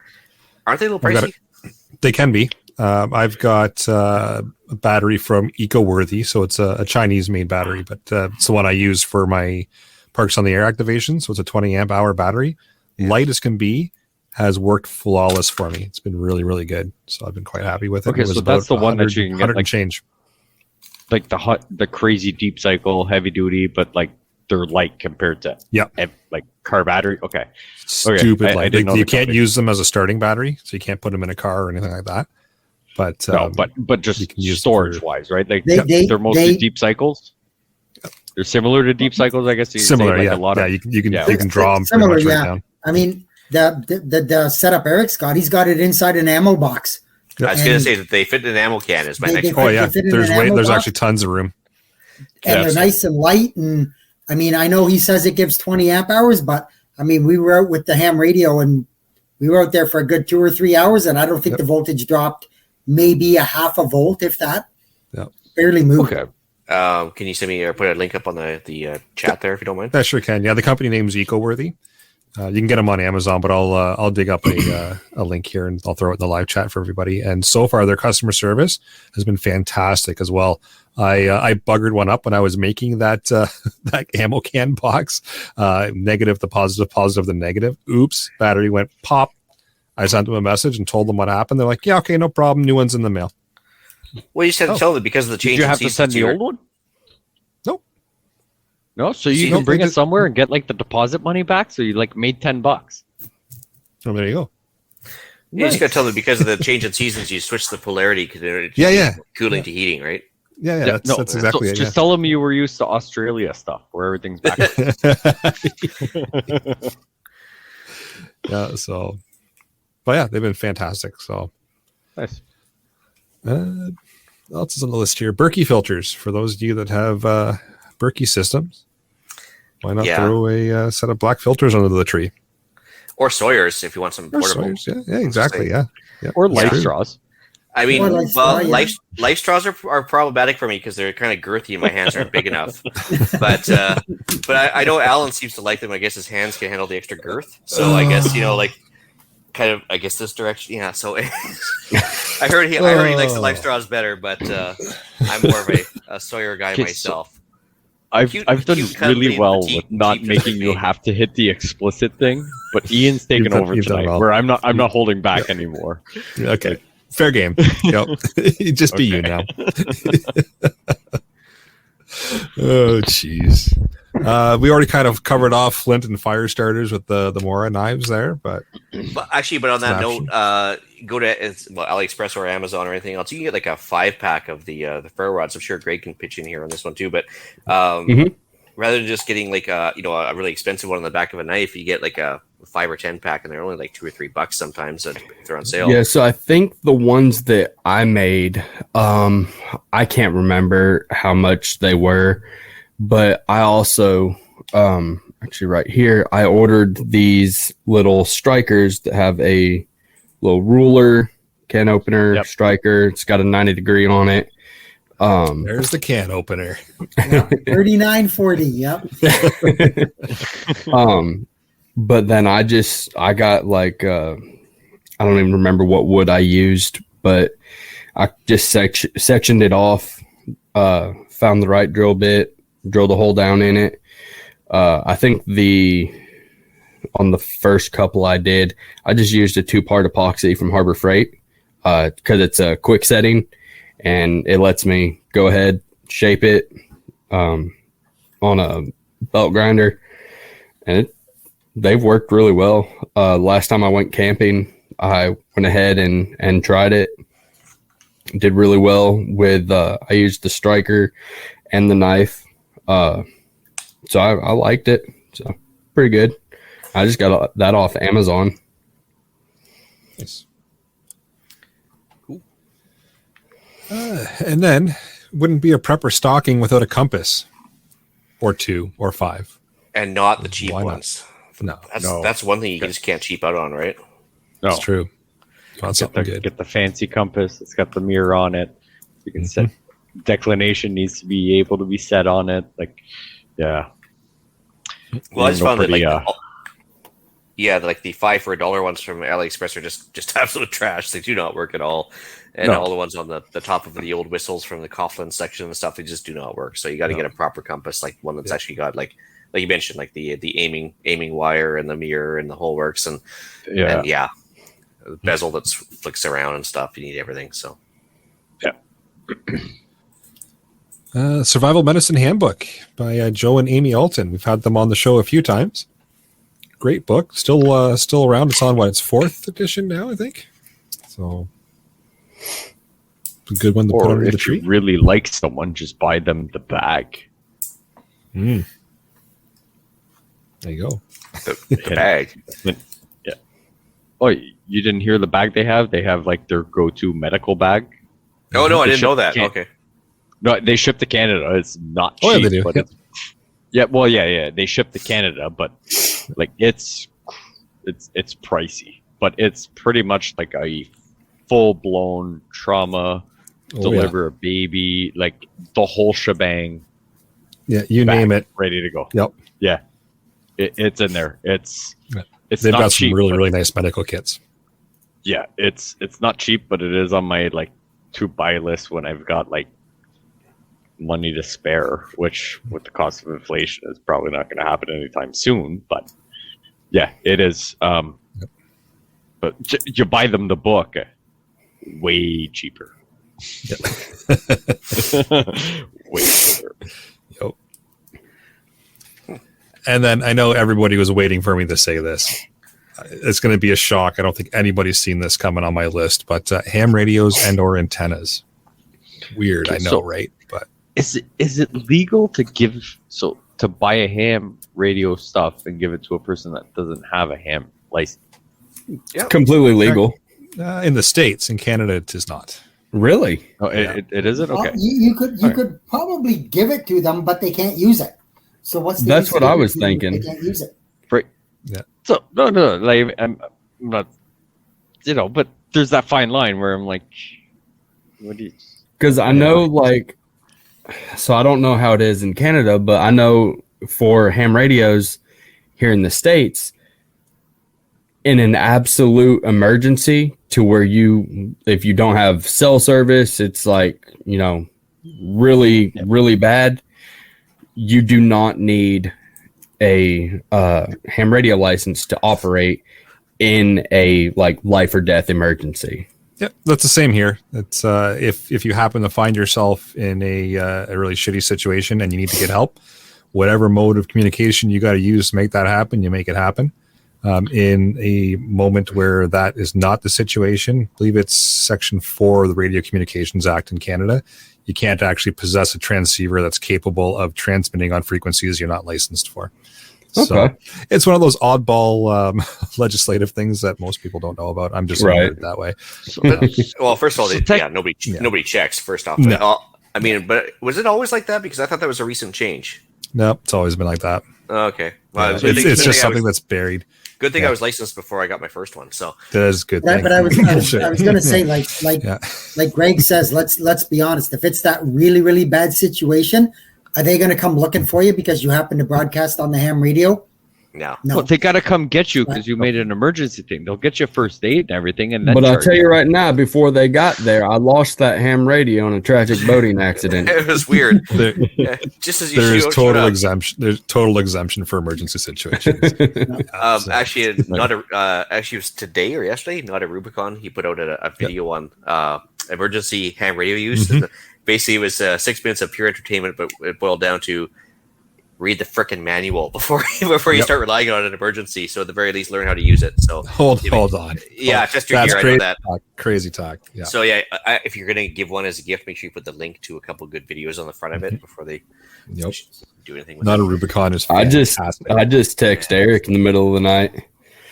Aren't they a little I've got pricey? They can be. I've got a battery from EcoWorthy, so it's a Chinese-made battery, but it's the one I use for my Parks on the Air activation. So it's a 20 amp hour battery, light as can be, has worked flawless for me. It's been really, really good. So I've been quite happy with it. Okay, It was so that's about the one that 100 you can get, 100 like- and change. Like the crazy deep cycle, heavy duty, but like they're light compared to like car battery. Okay. Stupid I light. didn't know You the can't company. use them as a starting battery, so you can't put them in a car or anything like that. But No, but just you can use them storage for- wise, right? Like They- they're mostly they- deep cycles. They're similar to deep cycles, I guess. You could say, similar, like yeah. a lot of, you can yeah. you can draw them pretty Similar, much right yeah. down. I mean, the setup Eric's got, he's got it inside an ammo box. I was going to And say that they fit in an ammo can is my they- next they- one. Oh yeah, They fit in there's an ammo there's box? actually tons of room. and they're nice and light. And I mean, I know he says it gives 20 amp hours, but I mean, we were out with the ham radio and we were out there for a good 2 or 3 hours, and I don't think the voltage dropped maybe a half a volt, if that. Yep. Barely moved. okay. Can you send me or put a link up on the chat there if you don't mind? I sure can. Yeah, the company name's EcoWorthy. You can get them on Amazon, but I'll dig up a link here and I'll throw it in the live chat for everybody. And so far, their customer service has been fantastic as well. I buggered one up when I was making that that ammo can box. Negative the positive, positive the negative. Oops, battery went pop. I sent them a message and told them what happened. They're like, "Yeah, okay, no problem. New one's in the mail." Well, you said tell them because of the change. Did you in have to seasons send the here. old one? Nope. No, so you See, can bring they it just- somewhere and get like the deposit money back. So you like made $10. So there you go. You just got to tell them because of the change in seasons, you switch the polarity because Yeah. cooling to heating, right? Yeah, Yeah, that's exactly so it. just tell them you were used to Australia stuff where everything's back. Yeah, so, but yeah, they've been fantastic. So, Nice. what else is on the list here? Berkey filters for those of you that have Berkey systems. Why not Yeah. throw a set of black filters under the tree? Or Sawyer's if you want some Or portable. Sawyers, yeah, exactly. Yeah. Or life Yeah. straws. I mean, Or like straw, yeah. life straws are problematic for me because they're kind of girthy and my hands aren't big enough. But I know Alan seems to like them. I guess his hands can handle the extra girth. So I guess kind of I guess this direction. Yeah. So I heard he likes the life straws better, but I'm more of a Sawyer guy Okay, myself. I've Cute- done cute company, really well petite, with not cheap, making you cheap. have to hit the explicit thing, but Ian's taken over you've done tonight, well. where I'm not holding back anymore. Okay. Fair game. Yep. Just be you now. Oh, jeez. We already kind of covered off flint and fire starters with the Mora knives there, but But on that It's an note, go to AliExpress or Amazon or anything else. You can get like a 5-pack of the ferro rods. I'm sure Greg can pitch in here on this one too. But rather than just getting like a really expensive one on the back of a knife, you get like a 5 or 10 pack, and they're only like $2 or $3 sometimes if they're on sale. Yeah, so I think the ones that I made, I can't remember how much they were, but I also, actually right here, I ordered these little strikers that have a little ruler, can opener, Yep. striker. It's got a 90-degree on it. there's the can opener. 3940. Yep. But then I got like I don't even remember what wood I used, but I just sectioned it off, found the right drill bit, drilled a hole down in it. I think on the first couple I did, I just used a 2-part epoxy from Harbor Freight because it's a quick setting and it lets me go ahead, shape it on a belt grinder, and they've worked really well. Last time I went camping, I went ahead and tried it. Did really well with, I used the striker and the knife. So I liked it. So pretty good. I just got that off Amazon. Nice. Cool. And then wouldn't be a prepper stocking without a compass or 2 or 5. And not the cheap Why not? ones. No, That's one thing you just can't cheap out on, right? No, it's true. Found something good. Get the fancy compass. It's got the mirror on it. You can set declination needs to be able to be set on it. Like, yeah. Well, I just found that like the 5 for $1 ones from AliExpress are just absolute trash. They do not work at all, and all the ones on the top of the old whistles from the Coughlin section and stuff, they just do not work. So you got to get a proper compass, like one that's actually got like you mentioned, like the aiming wire and the mirror and the whole works, and the bezel that flicks around and stuff. You need everything. So Survival Medicine Handbook by Joe and Amy Alton. We've had them on the show a few times. Great book. Still around. It's on its 4th edition now, I think. So it's a good one to put under the tree. If you really like someone, just buy them the bag. There you go. The bag. Yeah. Oh, you didn't hear the bag they have? They have like their go-to medical bag. Oh no, I didn't know to that. Okay. No, they ship to Canada. It's not cheap. Oh, yeah, they do. But they ship to Canada, but like it's pricey. But it's pretty much like a full-blown trauma, deliver a baby, like the whole shebang. Yeah, you name it. Ready to go. Yep. Yeah. It's in there. It's They've not got cheap, some really nice medical kits. Yeah, it's not cheap, but it is on my like to buy list when I've got like money to spare, which with the cost of inflation is probably not going to happen anytime soon. But yeah, it is. But you buy them the book, way cheaper. Yep. Way cheaper. Yep. And then I know everybody was waiting for me to say this. It's going to be a shock. I don't think anybody's seen this coming on my list, but ham radios and or antennas. Weird, I know, right? But is it legal to to buy a ham radio stuff and give it to a person that doesn't have a ham license? Yeah, completely legal. In the States, in Canada, it is not. Really? Oh, it isn't? Okay. You could probably give it to them, but they can't use it. So that's what I was thinking. They can't use it. Right. Yeah. So no, like I'm not, but there's that fine line where I'm like, what do you? Because I know, like, so I don't know how it is in Canada, but I know for ham radios here in the States, in an absolute emergency to where if you don't have cell service, it's like, really, really bad. You do not need a ham radio license to operate in a like life or death emergency. Yep, that's the same here. It's if you happen to find yourself in a really shitty situation and you need to get help, whatever mode of communication you got to use to make that happen, you make it happen. In a moment where that is not the situation, I believe it's Section 4 of the Radio Communications Act in Canada. You can't actually possess a transceiver that's capable of transmitting on frequencies you're not licensed for. Okay. So it's one of those oddball legislative things that most people don't know about. I'm just right that way. Well, first of all, nobody checks. First off, no. But was it always like that? Because I thought that was a recent change. No, it's always been like that. Okay, well, it's just something that's buried. Good thing I was licensed before I got my first one. So that is a good thing. But I was going to say, like Greg says, let's be honest. If it's that really, really bad situation, are they going to come looking for you because you happen to broadcast on the ham radio? No. Well, they got to come get you because you made an emergency thing. They'll get you first aid and everything, and then. But I'll charge tell you right now, before they got there, I lost that ham radio in a tragic boating accident. It was weird. There, Yeah, just as you there is showed total up. exemption. There's total exemption for emergency situations. Actually, not a. Actually, it was today or yesterday. Not a Rubicon. He put out a video on emergency ham radio use. Mhm. Basically, it was 6 minutes of pure entertainment, but it boiled down to read the frickin' manual before you start relying on an emergency. So at the very least, learn how to use it. So hold on. Yeah, just your That's gear. I know crazy that. talk. Crazy talk. Yeah. So yeah, if you're gonna give one as a gift, make sure you put the link to a couple good videos on the front of it before they Yep. do anything with Not it. a Rubicon is I fantastic. just text Eric in the middle of the night.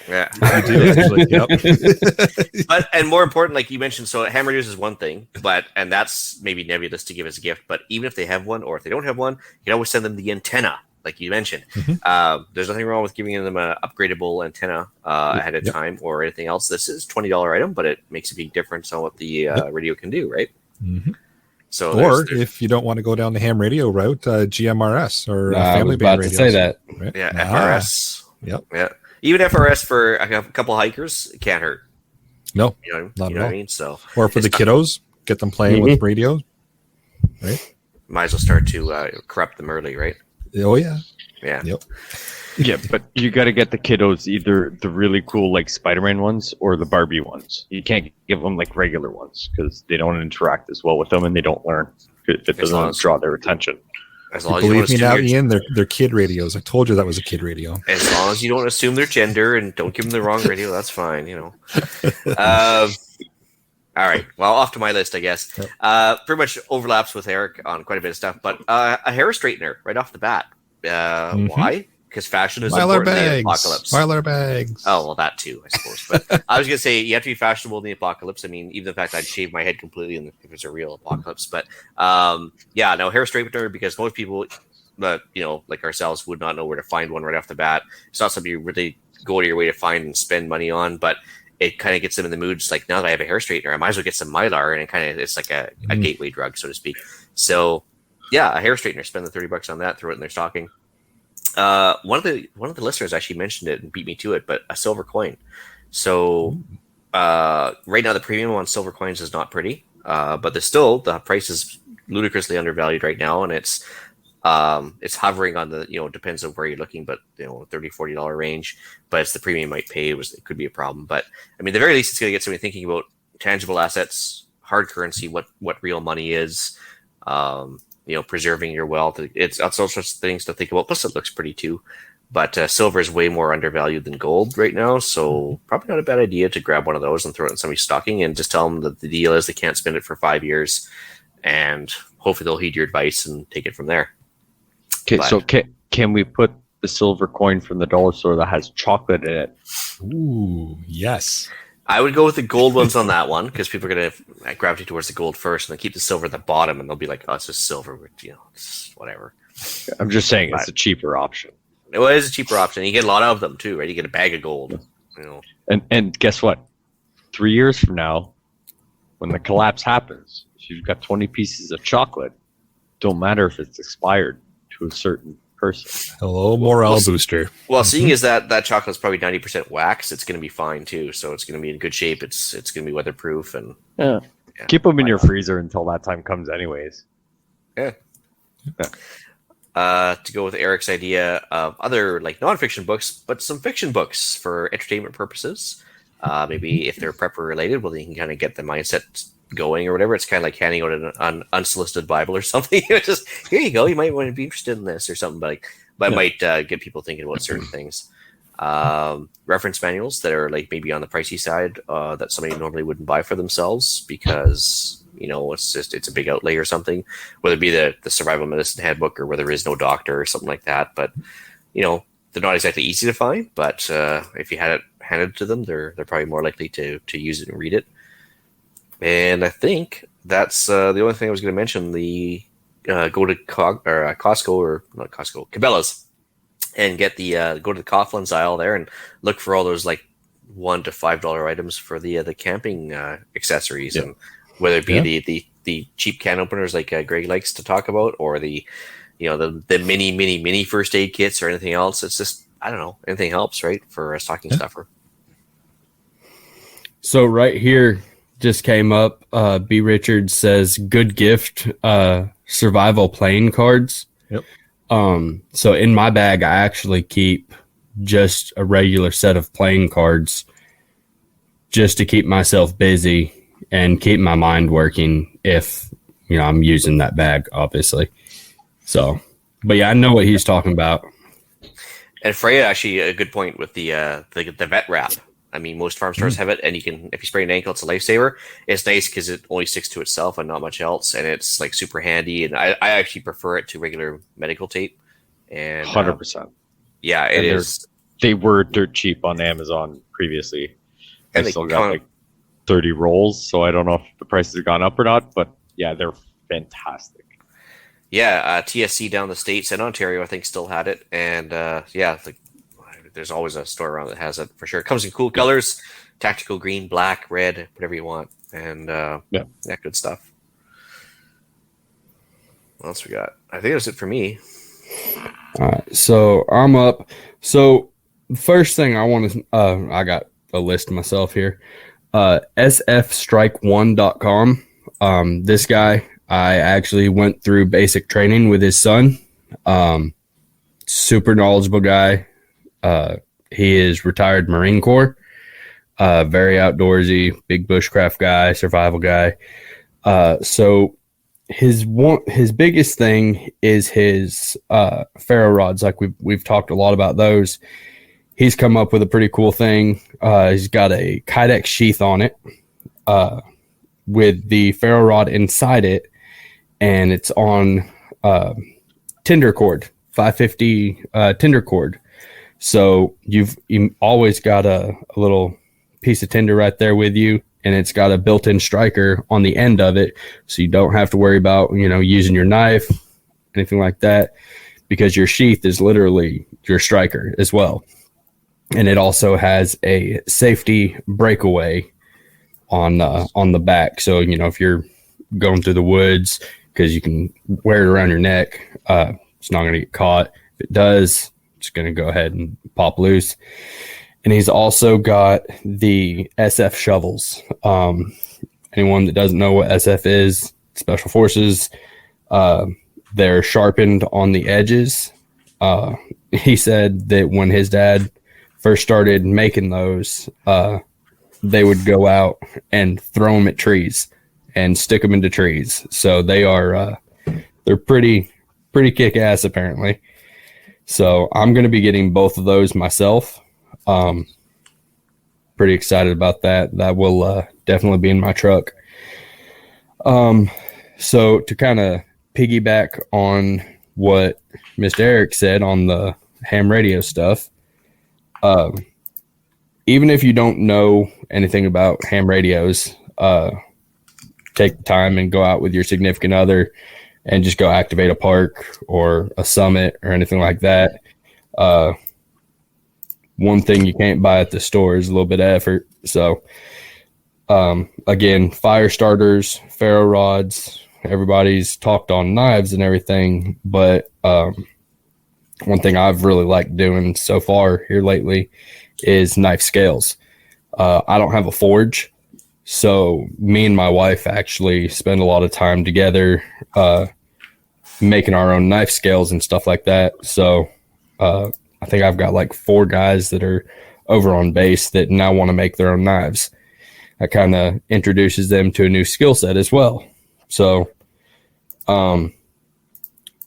Yeah. I do actually. Yep. But and more important, like you mentioned, so ham radios is one thing, and that's maybe nebulous to give as a gift. But even if they have one, or if they don't have one, you can always send them the antenna, like you mentioned. There's nothing wrong with giving them an upgradable antenna ahead of time or anything else. This is $20 item, but it makes a big difference on what the radio can do, right? Mhm. So Or if you don't want to go down the ham radio route, GMRS or I was family about band to radios. say that. Right? yeah, Ah, FRS, Yep. yeah, even FRS for a couple hikers, it can't hurt. No. You know, Not you at know what all. I mean? So Or for the it's not- kiddos, get them playing with radios. Right? might as well start to corrupt them early, right? Oh yeah. Yeah. Yep. Yeah, but you got to get the kiddos either the really cool like Spider-Man ones or the Barbie ones. You can't give them like regular ones because they don't interact as well with them and they don't learn. It long doesn't as- draw their attention. As long as you don't Believe me assume now, your- Ian, they're kid radios. I told you that was a kid radio. As long as you don't assume their gender and don't give them the wrong radio, that's fine, you know. All right. Well, off to my list, I guess. Pretty much overlaps with Eric on quite a bit of stuff, but a hair straightener right off the bat. Why? Because fashion is Mylar important in the bags. apocalypse. Mylar bags. Oh, well, that too, I suppose. But I was going to say, you have to be fashionable in the apocalypse. I mean, even the fact I'd shave my head completely if it's a real apocalypse. But yeah, no, hair straightener, because most people, like ourselves, would not know where to find one right off the bat. It's not something you really go to your way to find and spend money on, but it kind of gets them in the mood. Just like, now that I have a hair straightener, I might as well get some Mylar, and it's like a gateway drug, so to speak. So yeah, a hair straightener, spend the $30 on that, throw it in their stocking. One of the listeners actually mentioned it and beat me to it, but a silver coin. So right now the premium on silver coins is not pretty, but the price is ludicrously undervalued right now, and it's hovering on the depends on where you're looking, but $30-$40 range. But it's the premium might pay. It could be a problem, but I mean, the very least, it's going to get somebody thinking about tangible assets, hard currency, what real money is. Preserving your wealth. It's all sorts of things to think about. Plus, it looks pretty too. But silver is way more undervalued than gold right now, so probably not a bad idea to grab one of those and throw it in somebody's stocking and just tell them that the deal is they can't spend it for 5 years, and hopefully they'll heed your advice and take it from there. Okay, But- so can we put the silver coin from the dollar store that has chocolate in it? Ooh, yes. I would go with the gold ones on that one because people are going to gravitate towards the gold first, and then keep the silver at the bottom, and they'll be like, "Oh, it's just silver, it's whatever." I'm just saying it's But- a cheaper option. It is a cheaper option. You get a lot of them too, right? You get a bag of gold. And guess what? 3 years from now, when the collapse happens, if you've got 20 pieces of chocolate, don't matter if it's expired to a certain person. Hello, morale booster. Well, seeing as that chocolate's probably 90% wax, it's going to be fine too. So it's going to be in good shape. It's going to be weatherproof, and Yeah. Keep them in your freezer until that time comes anyways. to go with Eric's idea of other like nonfiction books, but some fiction books for entertainment purposes. Maybe if they're prepper related, well, you can kind of get the mindset going or whatever. It's kind of like handing out an unsolicited Bible or something. Just here you go. You might want to be interested in this or something, but it might get people thinking about certain things. Reference manuals that are like maybe on the pricey side that somebody normally wouldn't buy for themselves because it's a big outlay or something, whether it be the survival medicine handbook or where there is no doctor or something like that. But they're not exactly easy to find, but if you had it handed to them, they're probably more likely to use it and read it. And I think that's the only thing I was going to mention. The go to Costco or not Costco, Cabela's, and get the go to the Coughlin's aisle there and look for all those like $1 to $5 items for the camping accessories, and whether it be the cheap can openers like Greg likes to talk about, or the mini first aid kits or anything else. It's just I don't know. Anything helps, right? For a stocking stuffer. So right here just came up. B. Richards says good gift survival playing cards. Yep. So in my bag, I actually keep just a regular set of playing cards just to keep myself busy and keep my mind working if, I'm using that bag, obviously. So, but yeah, I know what he's talking about. And Freya, actually, a good point with the vet wrap. I mean, most farm stores have it, and you can, if you sprain an ankle, it's a lifesaver. It's nice because it only sticks to itself and not much else, and it's like super handy. And I actually prefer it to regular medical tape. And 100%. Yeah, it is. They were dirt cheap on Amazon previously. And I still got like 30 rolls, so I don't know if the prices have gone up or not, but yeah, they're fantastic. Yeah, TSC down the States and Ontario, I think, still had it. And there's always a store around that has it for sure. It comes in cool colors, tactical green, black, red, whatever you want. And yeah, good stuff. What else we got? I think that's it for me. All right, so I'm up. So the first thing I want to, I got a list myself here. sfstrike1.com. This guy, I actually went through basic training with his son. Super knowledgeable guy. He is retired Marine Corps. Very outdoorsy, big bushcraft guy, survival guy. So his biggest thing is his ferro rods. Like we've talked a lot about those. He's come up with a pretty cool thing. He's got a Kydex sheath on it with the ferro rod inside it, and it's on tinder cord, 550 tinder cord. So you've always got a little piece of tinder right there with you, and it's got a built-in striker on the end of it, so you don't have to worry about using your knife, anything like that, because your sheath is literally your striker as well. And it also has a safety breakaway on the back. So, if you're going through the woods, because you can wear it around your neck, it's not going to get caught. If it does, it's going to go ahead and pop loose. And he's also got the SF shovels. Anyone that doesn't know what SF is, Special Forces, they're sharpened on the edges. He said that when his dad first started making those, they would go out and throw them at trees and stick them into trees. So they're pretty kick-ass apparently. So I'm going to be getting both of those myself. Pretty excited about that. That will definitely be in my truck. So to kind of piggyback on what Mr. Eric said on the ham radio stuff, even if you don't know anything about ham radios, take the time and go out with your significant other and just go activate a park or a summit or anything like that. One thing you can't buy at the store is a little bit of effort. So, again, fire starters, ferro rods, everybody's talked on knives and everything, but one thing I've really liked doing so far here lately is knife scales. I don't have a forge, so me and my wife actually spend a lot of time together making our own knife scales and stuff like that. So I think I've got like 4 guys that are over on base that now want to make their own knives. That kind of introduces them to a new skill set as well. So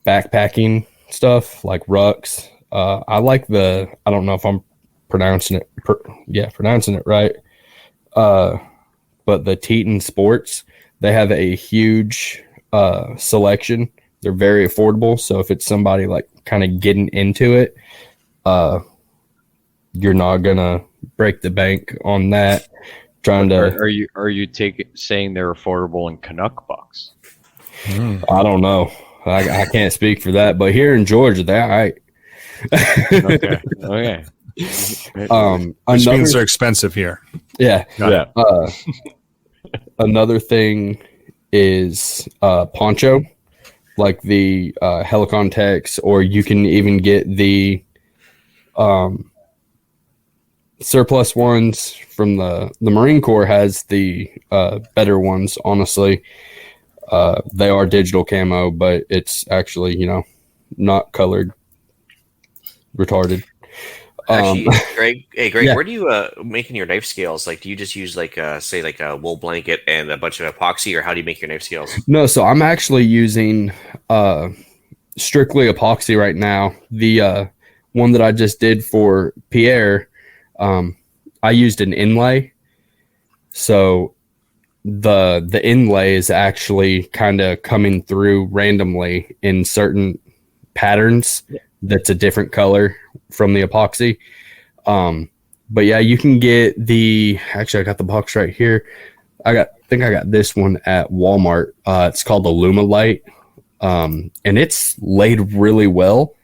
backpacking stuff like rucks. I like I don't know if I'm pronouncing it right. But the Teton Sports, they have a huge selection. They're very affordable. So if it's somebody like kind of getting into it, you're not gonna break the bank on that. Are you saying they're affordable in Canuck bucks? I don't know. I can't speak for that, but here in Georgia, they're all right. Okay. Which means they're expensive here. Yeah. Yeah. Another thing is poncho, like the Helicon Tex, or you can even get the Surplus ones from the Marine Corps has the better ones, honestly. They are digital camo, but it's actually, not colored, retarded. Actually, Greg, yeah. where do you making your knife scales? Like, do you just use say like a wool blanket and a bunch of epoxy, or how do you make your knife scales? No, so I'm actually using strictly epoxy right now. The one that I just did for Pierre, I used an inlay. So the inlay is actually kind of coming through randomly in certain patterns. That's a different color from the epoxy. But yeah, you can get actually I got the box right here. I think I got this one at Walmart. It's called the Luma Light. And it's laid really well.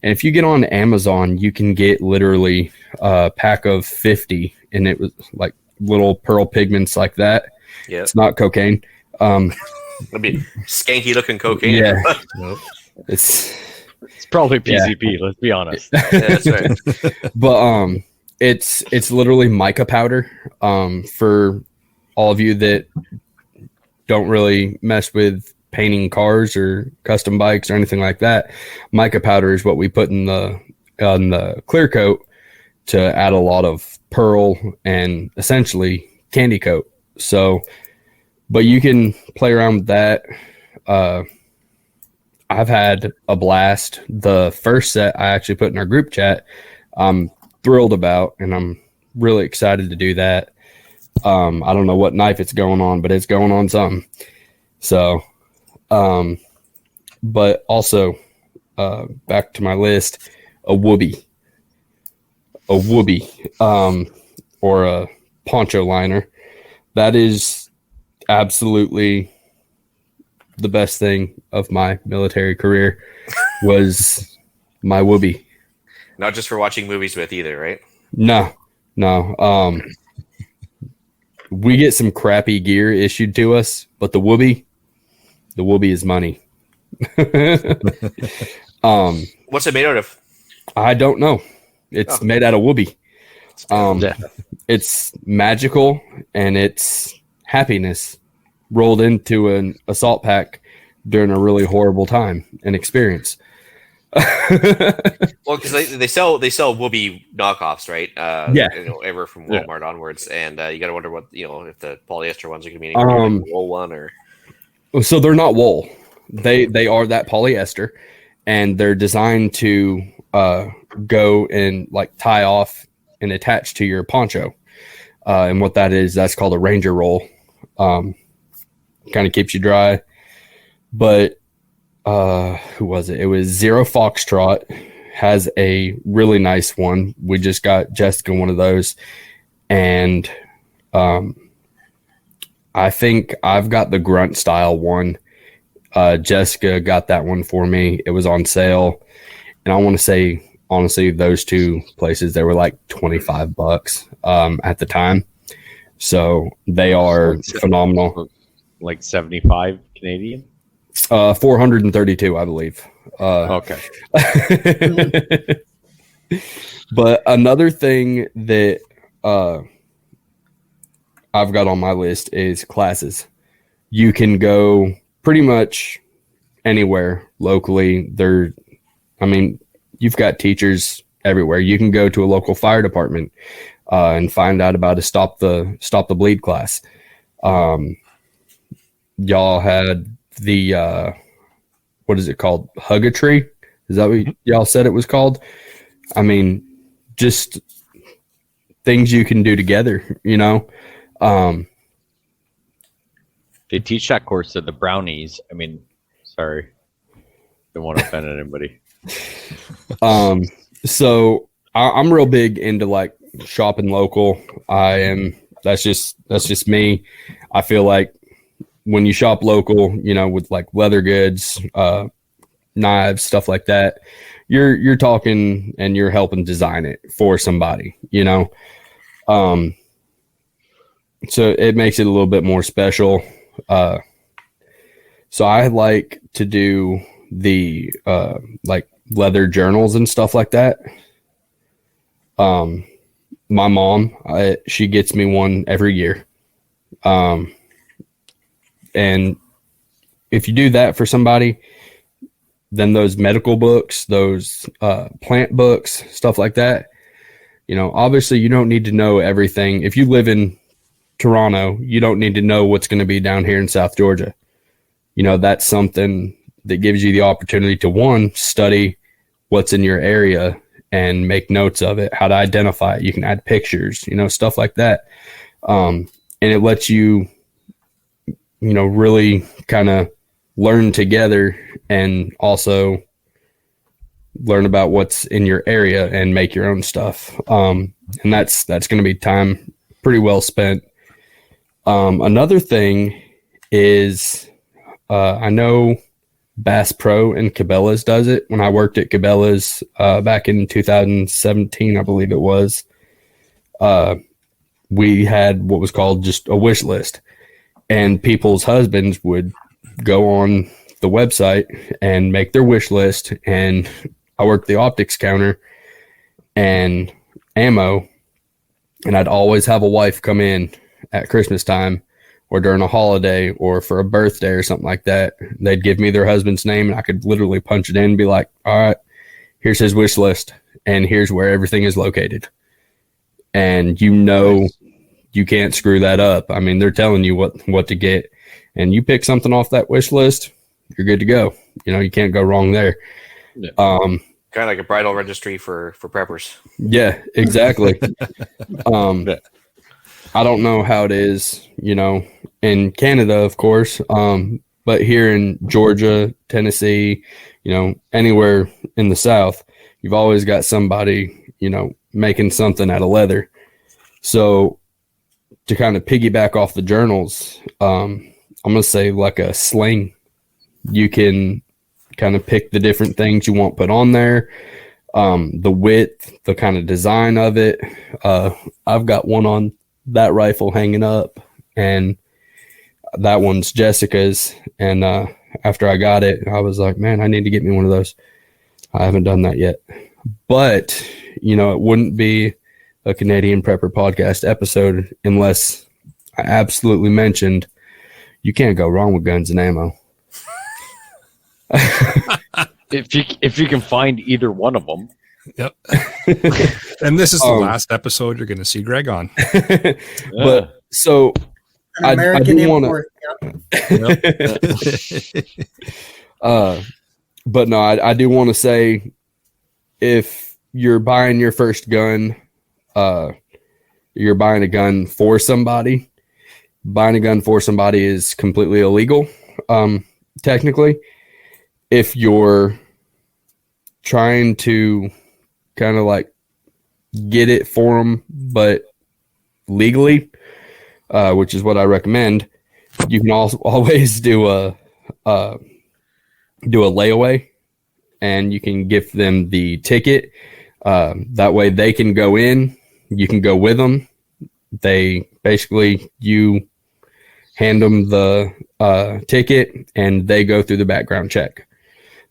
And if you get on Amazon, you can get literally a pack of 50, and it was like little pearl pigments like that. Yeah, it's not cocaine. That'd be skanky looking cocaine. Yeah, it's probably PCP. Let's be honest. Yeah, that's right. But it's literally mica powder. For all of you that don't really mess with painting cars or custom bikes or anything like that, mica powder is what we put on the clear coat to add a lot of pearl and essentially candy coat. So, but you can play around with that. I've had a blast. The first set I actually put in our group chat, I'm thrilled about, and I'm really excited to do that. I don't know what knife it's going on, but it's going on something. So, but also, back to my list, a whoopee, or a poncho liner. That is absolutely the best thing of my military career was my whoopee. Not just for watching movies with either, right? No. We get some crappy gear issued to us, but the whoopee is money. What's it made out of? I don't know. It's made out of whoopee. It's magical, and it's happiness rolled into an assault pack during a really horrible time and experience. Well, because they sell Whoopee knockoffs, right? Yeah, ever from Walmart onwards, and you got to wonder what if the polyester ones are going to be any wool one or. So they're not wool. They are that polyester, and they're designed to go and like tie off and attach to your poncho. And what that is, that's called a Ranger roll. Kind of keeps you dry. But who was it? It was Zero Foxtrot. Has a really nice one. We just got Jessica one of those. And I think I've got the grunt style one. Jessica got that one for me. It was on sale. And I want to say, honestly, those two places, they were like $25 at the time. So they are phenomenal. Like 75 Canadian? 432, I believe. Okay. But another thing that I've got on my list is classes. You can go pretty much anywhere locally. You've got teachers everywhere. You can go to a local fire department and find out about a stop the bleed class. Y'all had the what is it called? Hug-a-Tree? Is that what y'all said it was called? I mean, just things you can do together, They teach that course at the Brownies. I mean, sorry. Don't want to offend anybody. So I'm real big into like shopping local. I am. That's just me. I feel like when you shop local, with like leather goods, knives, stuff like that, you're talking and you're helping design it for somebody, so it makes it a little bit more special. So I like to do the like leather journals and stuff like that. My mom, she gets me one every year. And if you do that for somebody, then those medical books, those plant books, stuff like that, obviously you don't need to know everything. If you live in Toronto, you don't need to know what's going to be down here in South Georgia. That's something that gives you the opportunity to, one, study what's in your area and make notes of it, how to identify it. You can add pictures, stuff like that. And it lets you, really kind of learn together and also learn about what's in your area and make your own stuff. And that's going to be time pretty well spent. Another thing is, I know Bass Pro and Cabela's does it. When I worked at Cabela's back in 2017, I believe it was, we had what was called just a wish list, and people's husbands would go on the website and make their wish list. And I worked the optics counter and ammo, and I'd always have a wife come in at Christmas time or during a holiday or for a birthday or something like that. They'd give me their husband's name, and I could literally punch it in and be like, all right, here's his wish list, and here's where everything is located. And you can't screw that up. I mean, they're telling you what to get, and you pick something off that wish list, you're good to go. You can't go wrong there. Yeah. Kind of like a bridal registry for preppers. Yeah, exactly. I don't know how it is, in Canada, of course, but here in Georgia, Tennessee, anywhere in the South, you've always got somebody, making something out of leather. So to kind of piggyback off the journals, I'm going to say like a sling. You can kind of pick the different things you want put on there, the width, the kind of design of it. I've got one on that rifle hanging up, and that one's Jessica's. And after I got it, I was like, man, I need to get me one of those. I haven't done that yet. But, it wouldn't be a Canadian Prepper podcast episode unless I absolutely mentioned you can't go wrong with guns and ammo. If you can find either one of them. Yep. And this is the last episode you're going to see Greg on. But so An American import. But no, I do want to say, if you're buying your first gun, you're buying a gun for somebody. Buying a gun for somebody is completely illegal, technically. If you're trying to kind of like get it for them, but legally, which is what I recommend, you can also always do a layaway, and you can give them the ticket. That way they can go in, you can go with them. You hand them the ticket, and they go through the background check.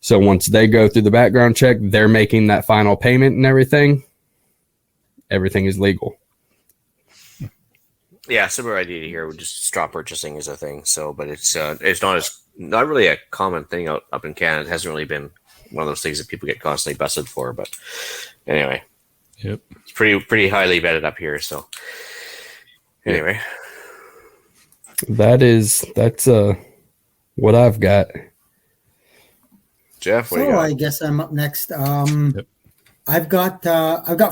So once they go through the background check, they're making that final payment and everything. Everything is legal. Yeah, similar idea here. Just straw purchasing is a thing. So, but it's not really a common thing up in Canada. It hasn't really been one of those things that people get constantly busted for. But anyway, yep, it's pretty highly vetted up here. So anyway, that's what I've got. Jeff, what do you So got? I guess I'm up next. I've got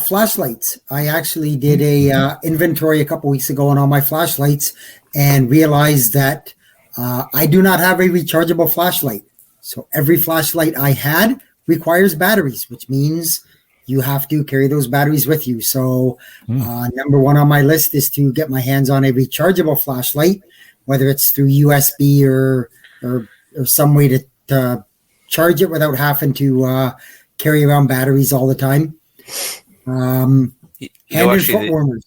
flashlights. I actually did a inventory a couple weeks ago on all my flashlights and realized that I do not have a rechargeable flashlight. So every flashlight I had requires batteries, which means you have to carry those batteries with you. So number one on my list is to get my hands on a rechargeable flashlight, whether it's through USB or some way to charge it without having to carry around batteries all the time. Hand and foot warmers.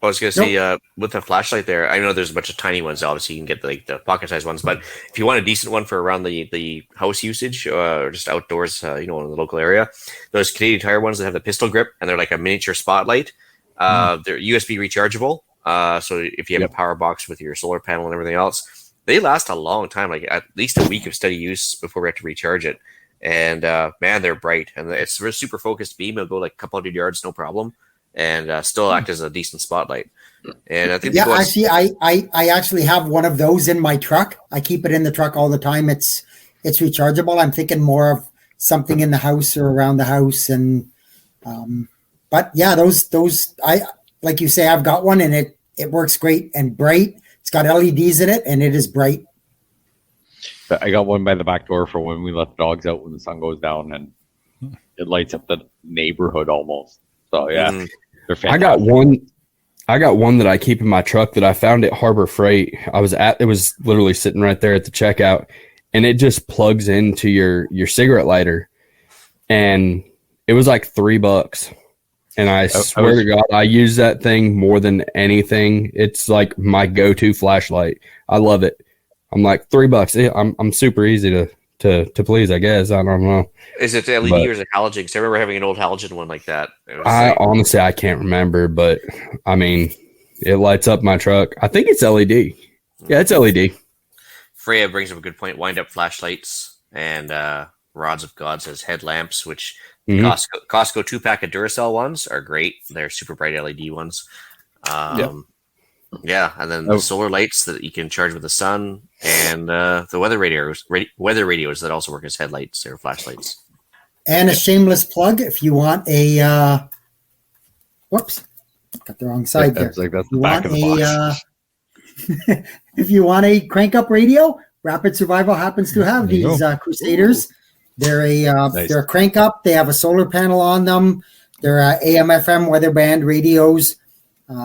I was gonna say, with the flashlight there, I know there's a bunch of tiny ones. Obviously, you can get the pocket-sized ones, but if you want a decent one for around the house usage or just outdoors, in the local area, those Canadian Tire ones that have the pistol grip and they're like a miniature spotlight. They're USB rechargeable. So if you have a power box with your solar panel and everything else, they last a long time, like at least a week of steady use before we have to recharge it. And man, they're bright, and it's a super focused beam. It'll go like a couple hundred yards, no problem. And still act as a decent spotlight. And I think actually, I actually have one of those in my truck. I keep it in the truck all the time. It's rechargeable. I'm thinking more of something in the house or around the house, and but yeah, those I like you say, I've got one, and it works great and bright. It's got LEDs in it, and it is bright. I got one by the back door for when we let the dogs out when the sun goes down, and it lights up the neighborhood almost. So yeah, they're fantastic. I got one that I keep in my truck that I found at Harbor Freight. It was literally sitting right there at the checkout, and it just plugs into your cigarette lighter, and it was like $3. And I swear to God, I use that thing more than anything. It's like my go-to flashlight. I love it. I'm like $3. I'm super easy to please, I guess. I don't know. Is it LED or is it halogen? Because I remember having an old halogen one like that. Honestly, I can't remember, but I mean, it lights up my truck. I think it's LED. Yeah, it's LED. Freya brings up a good point. Wind-up flashlights and Rods of God says headlamps, which Costco 2-pack of Duracell ones are great. They're super bright LED ones. Yeah, and then the solar lights that you can charge with the sun, and the weather radios that also work as headlights or flashlights. And a shameless plug, if you want a whoops, got the wrong side there. Like that's the back of the box. If you want a crank up radio, Rapid Survival happens to have these Crusaders. They're a crank up. They have a solar panel on them. They're AM/FM weather band radios.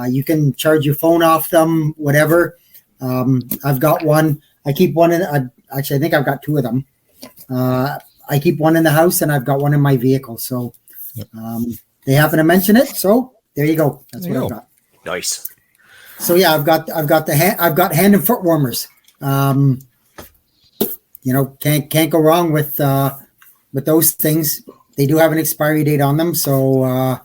You can charge your phone off them, whatever. I've got one. I keep one actually, I think I've got two of them. I keep one in the house, and I've got one in my vehicle. So they happen to mention it. So there you go. That's what I've got. Nice. So yeah, I've got hand and foot warmers. Can't go wrong with those things. They do have an expiry date on them, so I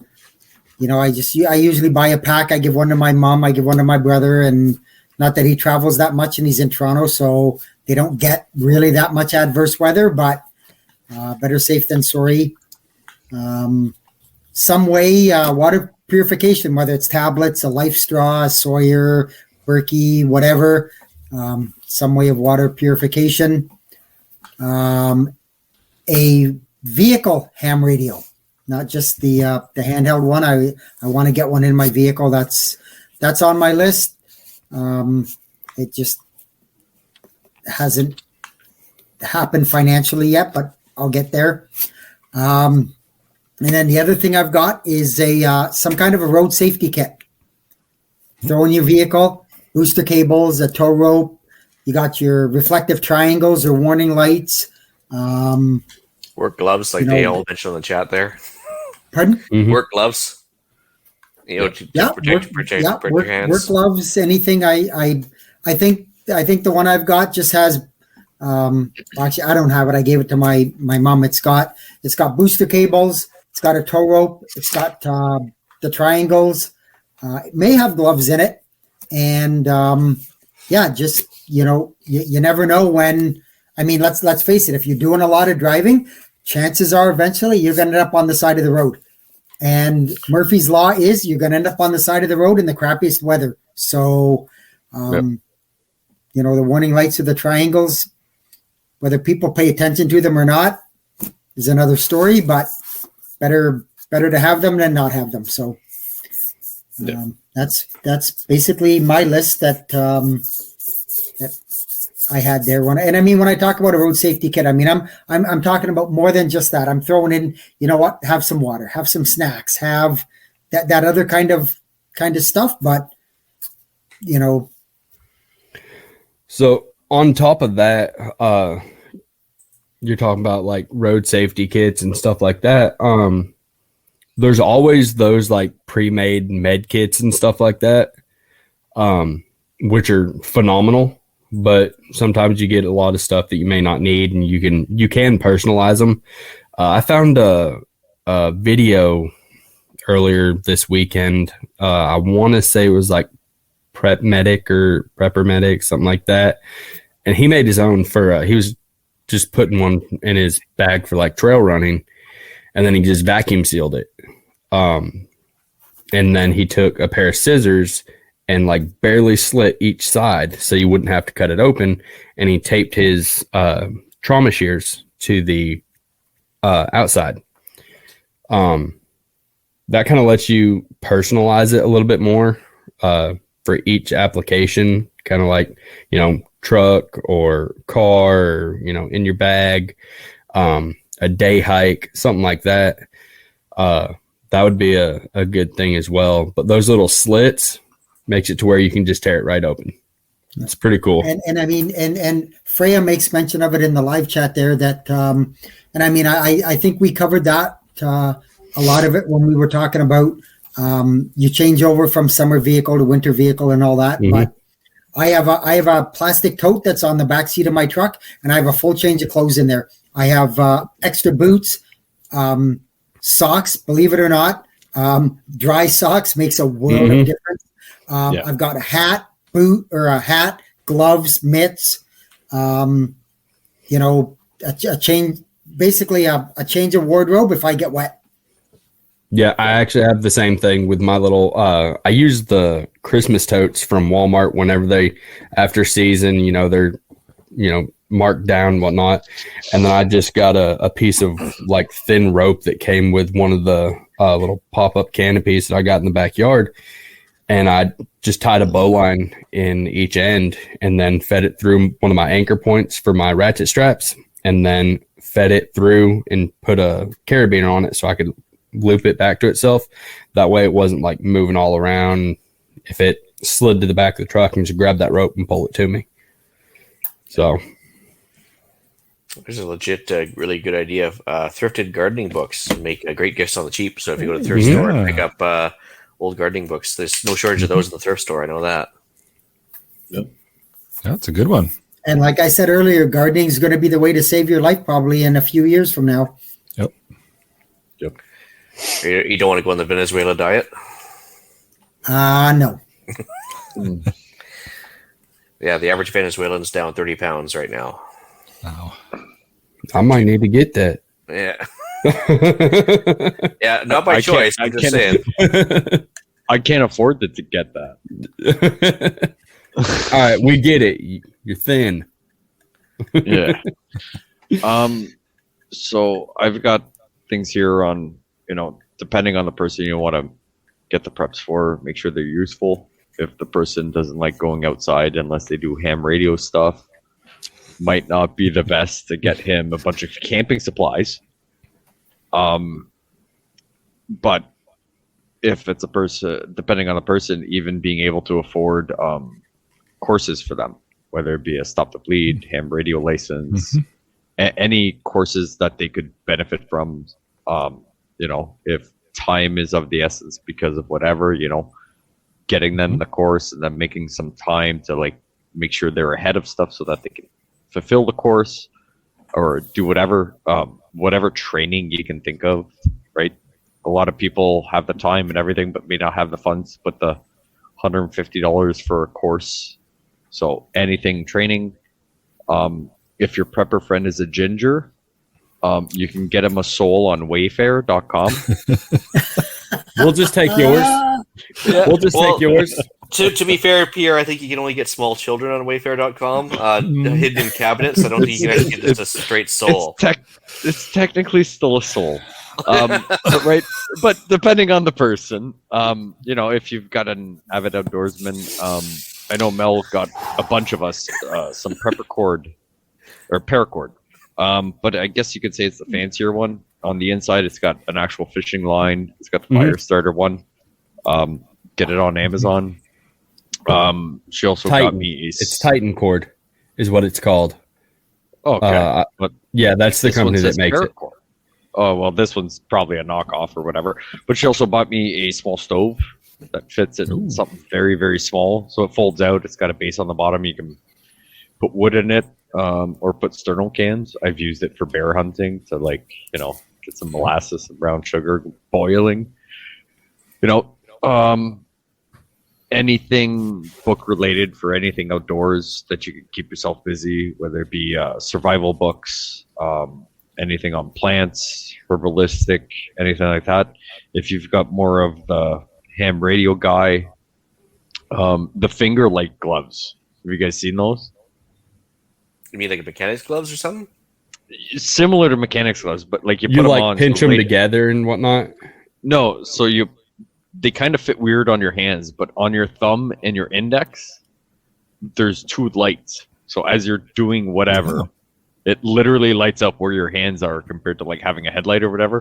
usually buy a pack. I give one to my mom. I give one to my brother, and not that he travels that much, and he's in Toronto, so they don't get really that much adverse weather. But better safe than sorry. Some way water purification, whether it's tablets, a Life Straw, a Sawyer, Berkey, whatever. Some way of water purification. A vehicle ham radio. Not just the handheld one. I want to get one in my vehicle. That's on my list. It just hasn't happened financially yet, but I'll get there. And then the other thing I've got is some kind of a road safety kit. Throw in your vehicle, booster cables, a tow rope. You got your reflective triangles or warning lights. Work gloves, like they all mentioned in the chat there. Pardon? Mm-hmm. Work gloves. To protect your hands. Work gloves, anything. I think the one I've got just has. Actually, I don't have it. I gave it to my mom. It's got booster cables. It's got a tow rope. It's got the triangles. It may have gloves in it, and you never know when. I mean, let's face it. If you're doing a lot of driving, chances are eventually you're going to end up on the side of the road. And Murphy's Law is you're going to end up on the side of the road in the crappiest weather. So, the warning lights or the triangles, whether people pay attention to them or not, is another story. But better to have them than not have them. So, that's basically my list that I had there. And I mean, when I talk about a road safety kit, I mean, I'm talking about more than just that. I'm throwing in, have some water, have some snacks, have that other kind of stuff. But, So on top of that, you're talking about like road safety kits and stuff like that. there's always those like pre-made med kits and stuff like that, which are phenomenal. But sometimes you get a lot of stuff that you may not need, and you can personalize them. I found a video earlier this weekend. I want to say it was like Prep Medic or Prepper Medic, something like that. And he made his own for, he was just putting one in his bag for like trail running, and then he just vacuum sealed it. And then he took a pair of scissors and like barely slit each side so you wouldn't have to cut it open. And he taped his trauma shears to the outside. That kind of lets you personalize it a little bit more for each application, kind of like, truck or car, or, in your bag, a day hike, something like that. That would be a good thing as well. But those little slits makes it to where you can just tear it right open. It's pretty cool. And I mean, and Freya makes mention of it in the live chat there that, and I mean, I think we covered that, a lot of it when we were talking about, you change over from summer vehicle to winter vehicle and all that. Mm-hmm. But I have a plastic tote that's on the back seat of my truck, and I have a full change of clothes in there. I have extra boots, socks, believe it or not. Dry socks makes a world of difference. I've got a hat, gloves, mitts, a change, basically a change of wardrobe if I get wet. Yeah, I actually have the same thing with my little, I use the Christmas totes from Walmart whenever after season, they're, marked down and whatnot. And then I just got a piece of like thin rope that came with one of the little pop-up canopies that I got in the backyard. And I just tied a bowline in each end and then fed it through one of my anchor points for my ratchet straps, and then fed it through and put a carabiner on it so I could loop it back to itself. That way it wasn't like moving all around. If it slid to the back of the truck, and just grab that rope and pull it to me. So there's a legit, really good idea of thrifted gardening books. Make great gifts on the cheap. So if you go to the thrift store and pick up old gardening books, there's no shortage of those in the thrift store. I know that. Yep, that's a good one. And like I said earlier, gardening is going to be the way to save your life probably in a few years from now. Yep. You don't want to go on the Venezuela diet? No. Yeah, the average Venezuelan's down 30 pounds right now. Wow. I might need to get that. Yeah. Yeah, not by choice. I'm just saying. I can't afford to get that. All right, we get it. You're thin. Yeah. So I've got things here on, depending on the person you want to get the preps for, make sure they're useful. If the person doesn't like going outside unless they do ham radio stuff, might not be the best to get him a bunch of camping supplies. But if it's a person, depending on the person, even being able to afford courses for them, whether it be a Stop the Bleed, ham radio license, any courses that they could benefit from, if time is of the essence because of whatever, getting them the course and then making some time to like make sure they're ahead of stuff so that they can fulfill the course or do whatever training you can think of, right? A lot of people have the time and everything, but may not have the funds, but the $150 for a course. So anything training, if your prepper friend is a ginger, you can get him a soul on wayfair.com. We'll just take yours. We'll just take yours. To be fair, Pierre, I think you can only get small children on wayfair.com, hidden in cabinets. I don't think you can actually get just a straight soul. It's technically still a soul. But, right, but depending on the person, if you've got an avid outdoorsman, I know Mel got a bunch of us some Preppr cord or paracord, but I guess you could say it's the fancier one. On the inside, it's got an actual fishing line. It's got the fire starter one. Get it on Amazon. She also got me. It's Titan cord, is what it's called. Okay, yeah, that's the company that makes it. oh, well, this one's probably a knockoff or whatever. But she also bought me a small stove that fits in something very, very small. So it folds out. It's got a base on the bottom. You can put wood in it, or put sterno cans. I've used it for bear hunting to, like, you know, get some molasses and brown sugar boiling. You know, anything book related for anything outdoors that you can keep yourself busy, whether it be survival books, anything on plants, herbalistic, anything like that. If you've got more of the ham radio guy, the finger light gloves. Have you guys seen those? You mean like mechanics gloves or something? Similar to mechanics gloves, but like you put them like on, pinch them together and whatnot. No, so they kind of fit weird on your hands, but on your thumb and your index, there's two lights. So as you're doing whatever, it literally lights up where your hands are compared to like having a headlight or whatever.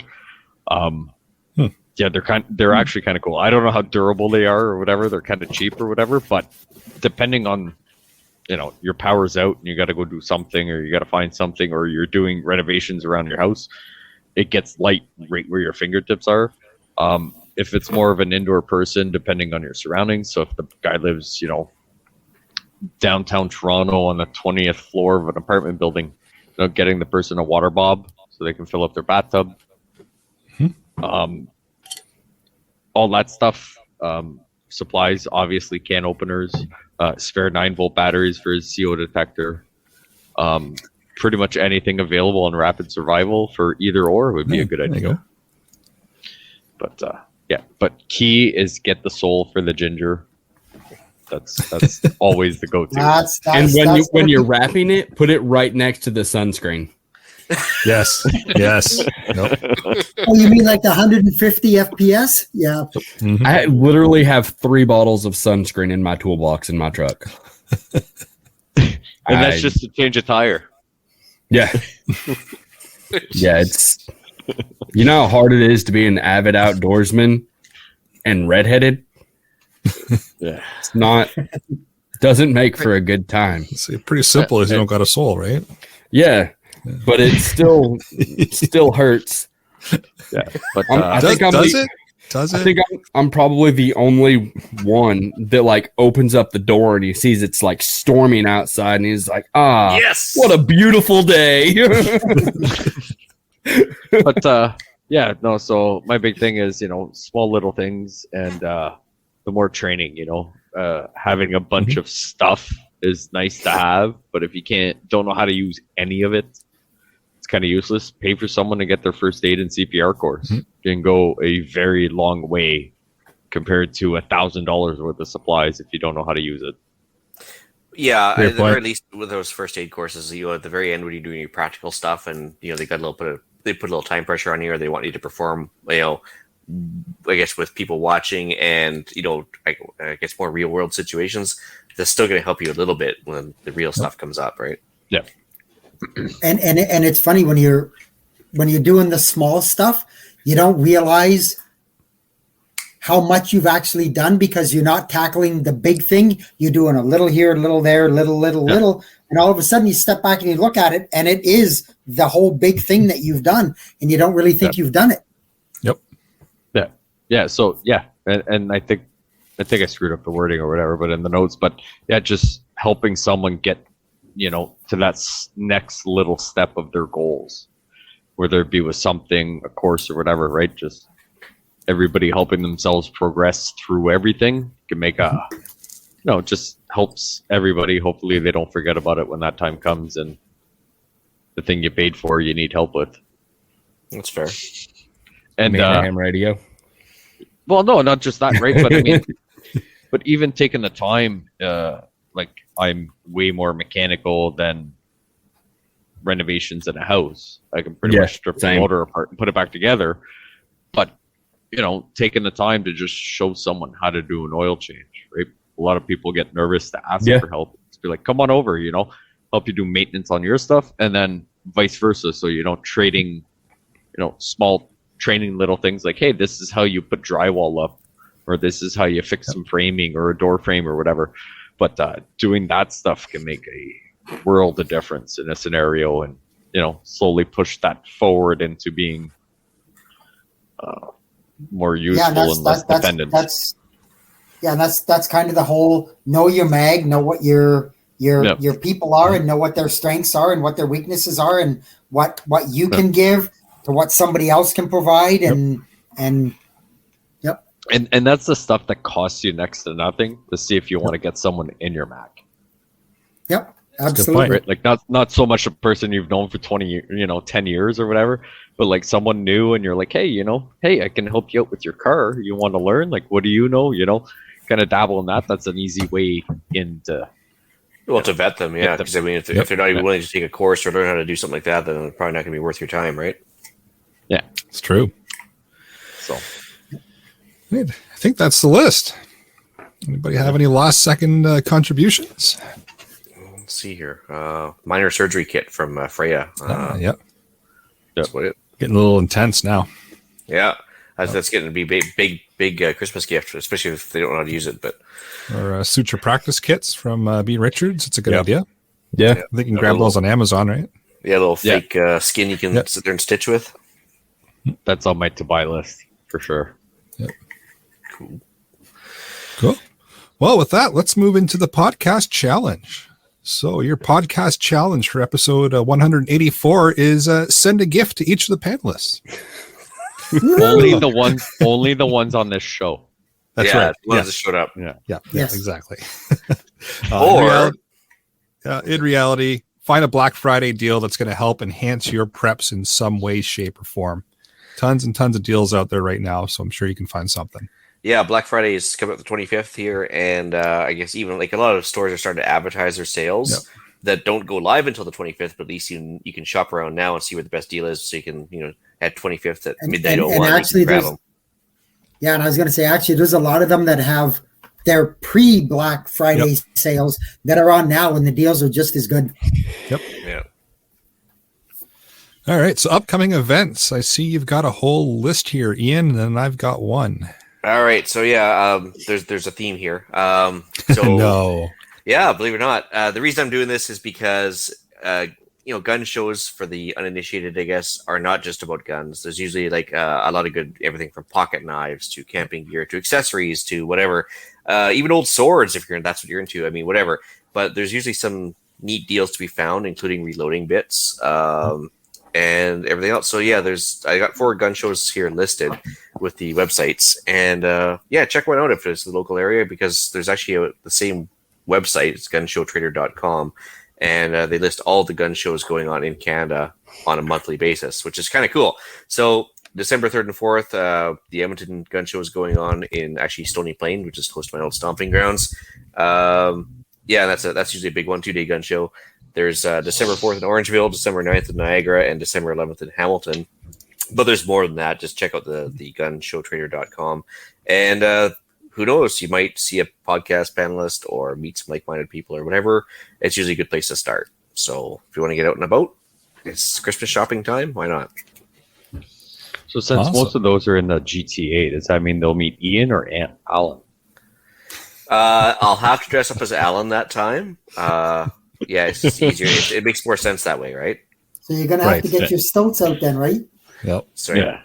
Yeah, they're actually kind of cool. I don't know how durable they are or whatever. They're kind of cheap or whatever, but depending on, you know, your power's out and you got to go do something, or you got to find something, or you're doing renovations around your house, it gets light right where your fingertips are. If it's more of an indoor person, depending on your surroundings. So if the guy lives, you know, downtown Toronto on the 20th floor of an apartment building, you know, getting the person a water bob so they can fill up their bathtub. All that stuff. Supplies, obviously, can openers, spare 9-volt batteries for his CO detector. Pretty much anything available in rapid survival for either or would be a good idea. But yeah, but key is get the sole for the ginger. That's always the go-to. And when you're wrapping it, put it right next to the sunscreen. Yes. Nope. Oh, you mean like the 150 FPS? Yeah. Mm-hmm. I literally have 3 bottles of sunscreen in my toolbox in my truck. And that's just to change a tire. Yeah. Yeah, it's, you know how hard it is to be an avid outdoorsman and redheaded? Yeah. It's not, doesn't make for a good time. It's pretty simple as you don't got a soul, right? Yeah. But it still hurts. Yeah. But Does it? I think I'm probably the only one that like opens up the door and he sees it's like storming outside and he's like, yes, what a beautiful day. But yeah, no, so my big thing is, you know, small little things, and the more training, you know, having a bunch of stuff is nice to have, but if you don't know how to use any of it, it's kind of useless. Pay for someone to get their first aid and CPR course. You can go a very long way compared to $1,000 worth of supplies if you don't know how to use it. Yeah, at the very least with those first aid courses, you know, at the very end when you're doing your practical stuff, and you know they put a little time pressure on you, or they want you to perform, you know, I guess with people watching, and you know, I guess more real world situations, that's still going to help you a little bit when the real stuff comes up, right? Yeah. And it's funny when you're doing the small stuff, you don't realize how much you've actually done because you're not tackling the big thing. You're doing a little here, a little there, little, and all of a sudden you step back and you look at it, and it is the whole big thing that you've done, and you don't really think you've done it. Yep. Yeah. So yeah, and I think I screwed up the wording or whatever, but in the notes, but yeah, just helping someone get, you know, to that next little step of their goals, whether it be with something, a course or whatever, right? Just everybody helping themselves progress through everything can make just helps everybody. Hopefully they don't forget about it when that time comes and the thing you paid for, you need help with. That's fair. And ham radio. Well, no, not just that, right? But I mean, but even taking the time, like I'm way more mechanical than renovations in a house. I can pretty much strip the motor apart and put it back together. But, you know, taking the time to just show someone how to do an oil change, right? A lot of people get nervous to ask for help. Just be like, come on over, you know, help you do maintenance on your stuff, and then vice versa. So you don't trading, you know, small training little things like, hey, this is how you put drywall up, or this is how you fix some framing or a door frame or whatever. But doing that stuff can make a world of difference in a scenario, and, you know, slowly push that forward into being more Yeah, useful that's and less that's dependent. that's kind of the whole know your mag, know what your people are, and know what their strengths are and what their weaknesses are, and what you can give to what somebody else can provide, and yep. And that's the stuff that costs you next to nothing to see if you want to get someone in your Mac. Yep, a good absolutely. point. Right? Like not so much a person you've known for 10 years or whatever, but like someone new, and you're like, hey, hey, I can help you out with your car. You want to learn? Like, what do you know? Kind of dabble in that. That's an easy way into. Well, to vet them, yeah. Because I mean, if they're not even willing to take a course or learn how to do something like that, then it's probably not going to be worth your time, right? Yeah, It's true. so. Great. I think that's the list. Anybody have any last second contributions? Let's see here. Minor surgery kit from Freya. Yeah. That's what it. Getting a little intense now. Yeah, that's getting to be big Christmas gift, especially if they don't know how to use it. But Or suture practice kits from B. Richards. It's a good idea. Yeah. I think you can grab those on Amazon, right? yeah, a little fake skin you can sit there and stitch with. That's on my to-buy list for sure. Cool. Well, with that, let's move into the podcast challenge. So your podcast challenge for episode 184 is send a gift to each of the panelists. only the ones on this show. That's yeah, right. the ones Yes. that showed up. Yeah, Yes. exactly. Or- in reality, find a Black Friday deal that's going to help enhance your preps in some way, shape, or form. Tons and tons of deals out there right now, so I'm sure you can find something. Yeah, Black Friday is coming up the 25th here, and I guess even like a lot of stores are starting to advertise their sales that don't go live until the 25th, but at least you can shop around now and see where the best deal is, so you can at 25th at midnight and 01, actually you can grab there's- them. Yeah, and I was going to say, actually, there's a lot of them that have their pre-Black Friday sales that are on now, and the deals are just as good. Yep. Yeah. All right. So upcoming events. I see you've got a whole list here, Ian, and I've got one. All right, so there's a theme here. So No. yeah, believe it or not, the reason I'm doing this is because gun shows for the uninitiated, I guess, are not just about guns. There's usually like a lot of good everything from pocket knives to camping gear to accessories to whatever, even old swords if that's what you're into. I mean, whatever. But there's usually some neat deals to be found, including reloading bits and everything else. So yeah, I got 4 gun shows here listed with the websites, and check one out if it's the local area, because there's actually the same website. It's gunshowtrader.com. And they list all the gun shows going on in Canada on a monthly basis, which is kind of cool. So December 3rd and 4th, the Edmonton Gun Show is going on in actually Stony Plain, which is close to my old stomping grounds. That's usually a big 1-2 day gun show. There's December 4th in Orangeville, December 9th in Niagara, and December 11th in Hamilton. But there's more than that. Just check out the gunshowtrader.com. And who knows, you might see a podcast panelist or meet some like-minded people or whatever. It's usually a good place to start. So if you want to get out and about, it's Christmas shopping time. Why not? So since Awesome. most of those are in the GTA, does that mean they'll meet Ian or Alan? I'll have to dress up as Alan that time. It's just easier. It makes more sense that way, right? So you're going to have to get your stilts out then, right? Yep. So Yeah.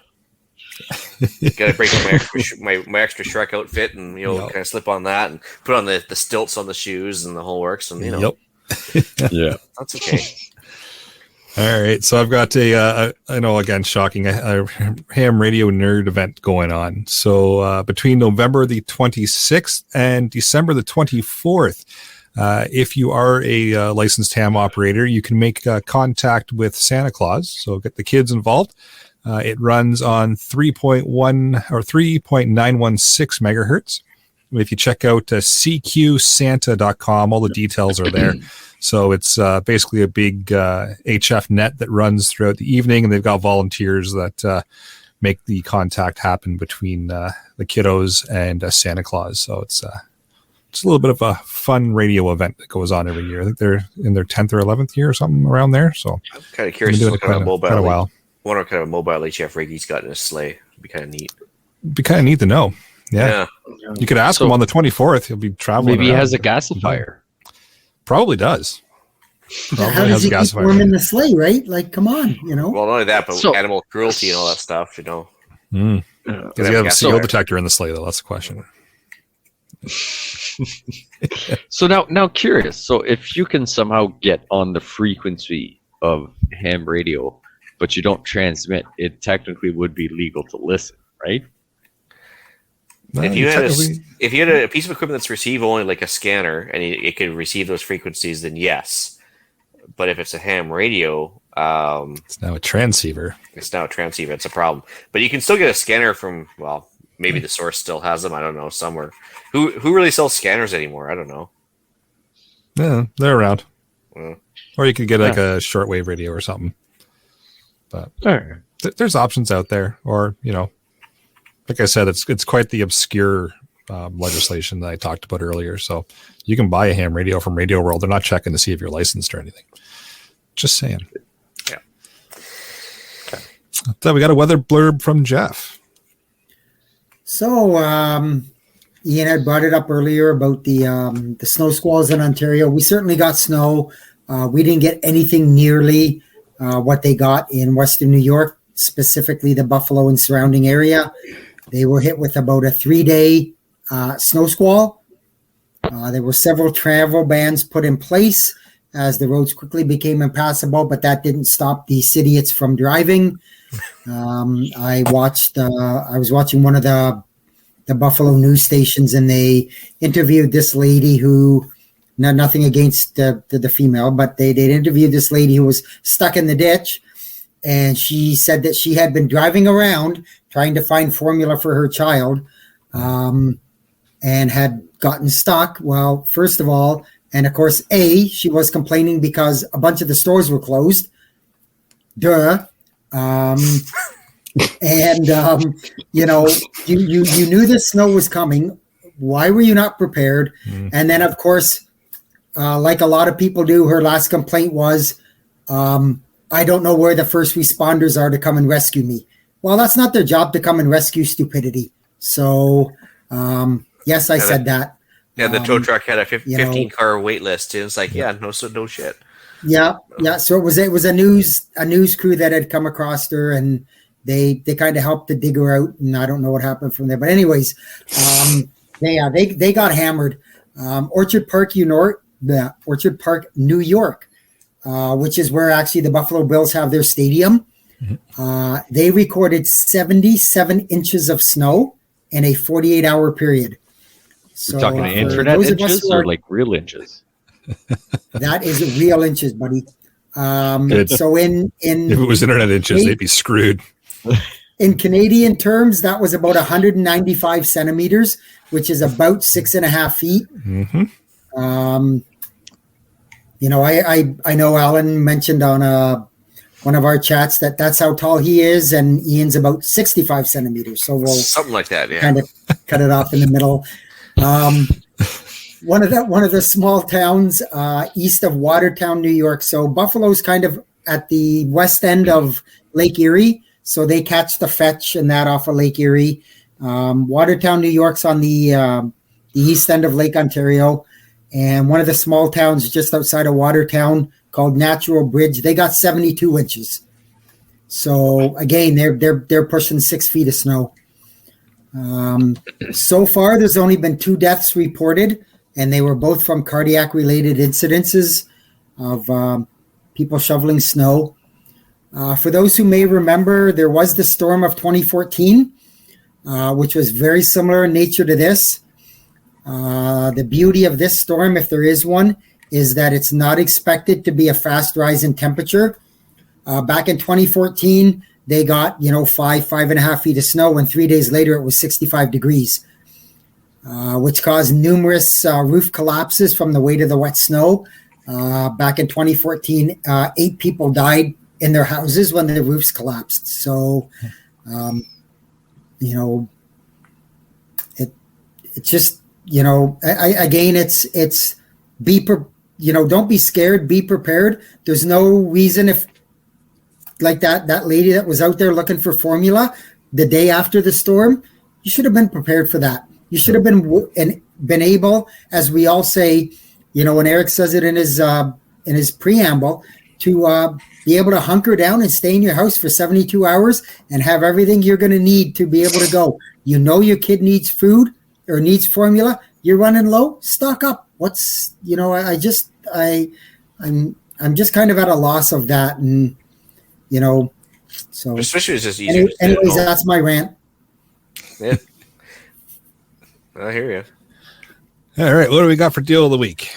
gotta break out my extra Shrek outfit and kind of slip on that and put on the stilts on the shoes and the whole works, and Yep. Yeah. that's okay. All right. So I've got I know, again, shocking, a ham radio nerd event going on. So between November the 26th and December the 24th, if you are a licensed ham operator, you can make contact with Santa Claus. So get the kids involved. It runs on 3.1 or 3.916 megahertz. If you check out cqsanta.com, all the details are there. So it's basically a big HF net that runs throughout the evening, and they've got volunteers that make the contact happen between the kiddos and Santa Claus. So it's a little bit of a fun radio event that goes on every year. I think they're in their 10th or 11th year or something around there. So I'm kind of curious what kind of mobile while. Wonder what kind of mobile HF rig he's got in his sleigh. It'd be kind of neat. It'd be kind of neat to know. Yeah. You could ask him on the 24th. He'll be traveling. Maybe he around. has a gasifier. Probably does. How does he keep warm in the sleigh, right? Like, come on, Well, not only that, but So- animal cruelty and all that stuff, Does he have a so- CO detector in the sleigh, though? That's the question. So now curious. So if you can somehow get on the frequency of ham radio, but you don't transmit, it technically would be legal to listen, right? No, If you had technically- a piece of equipment that's receive only like a scanner and it could receive those frequencies, then yes. But if it's a ham radio, it's now a transceiver. it's now a transceiver. It's a problem. But you can still get a scanner from, well, maybe the source still has them. I don't know, somewhere. Who really sells scanners anymore? I don't know. Yeah, they're around. Mm. Or you could get like a shortwave radio or something. But there's options out there. Or, like I said, it's quite the obscure legislation that I talked about earlier. So you can buy a ham radio from Radio World. They're not checking to see if you're licensed or anything. Just saying. Yeah. So we got a weather blurb from Jeff. So, Ian had brought it up earlier about the snow squalls in Ontario. We certainly got snow. We didn't get anything nearly what they got in Western New York, specifically the Buffalo and surrounding area. They were hit with about a 3-day snow squall. There were several travel bans put in place as the roads quickly became impassable, but that didn't stop the idiots from driving. I was watching one of the Buffalo news stations, and they interviewed this lady who, nothing against the female, but they interviewed this lady who was stuck in the ditch, and she said that she had been driving around trying to find formula for her child, and had gotten stuck. Well, first of all, and of course, she was complaining because a bunch of the stores were closed. Duh. And you knew the snow was coming. Why were you not prepared? And then, of course, like a lot of people do, her last complaint was, I don't know where the first responders are to come and rescue me. Well, that's not their job to come and rescue stupidity. So, yes, I said that. Yeah, the tow truck had a 15 car wait list. It's like, no shit. Yeah. So it was a news crew that had come across her, and they kind of helped to dig her out, and I don't know what happened from there. But anyways, they got hammered. Orchard Park, New York, which is where actually the Buffalo Bills have their stadium. They recorded 77 inches of snow in a 48-hour period. So, we're talking internet inches or like real inches? That is real inches, buddy. So if it was internet inches, they'd be screwed. In Canadian terms, that was about 195 centimeters, which is about 6.5 feet. I know Alan mentioned on one of our chats that's how tall he is, and Ian's about 65 centimeters. So we'll something like that, yeah. Kind of cut it off in the middle. One of the small towns east of Watertown, New York. So Buffalo's kind of at the west end of Lake Erie. So they catch the fetch and that off of Lake Erie. Watertown, New York's on the east end of Lake Ontario. And one of the small towns just outside of Watertown called Natural Bridge, they got 72 inches. So again, they're pushing 6 feet of snow. So far, there's only been 2 deaths reported, and they were both from cardiac-related incidences of people shoveling snow. For those who may remember, there was the storm of 2014, which was very similar in nature to this. The beauty of this storm, if there is one, is that it's not expected to be a fast rise in temperature. Back in 2014, they got 5.5 feet of snow, and 3 days later it was 65 degrees, which caused numerous roof collapses from the weight of the wet snow. Back in 2014, 8 people died in their houses when the roofs collapsed. So, it's just, it's don't be scared, be prepared. There's no reason if, like that lady that was out there looking for formula the day after the storm, you should have been prepared for that. You should have been able, as we all say, when Eric says it in his preamble, to be able to hunker down and stay in your house for 72 hours and have everything you're going to need to be able to go. You know your kid needs food or needs formula. You're running low. Stock up. What's I'm just kind of at a loss of that, and so especially it's just easier. Anyways, that's my rant. Yeah, I hear you. All right, what do we got for deal of the week?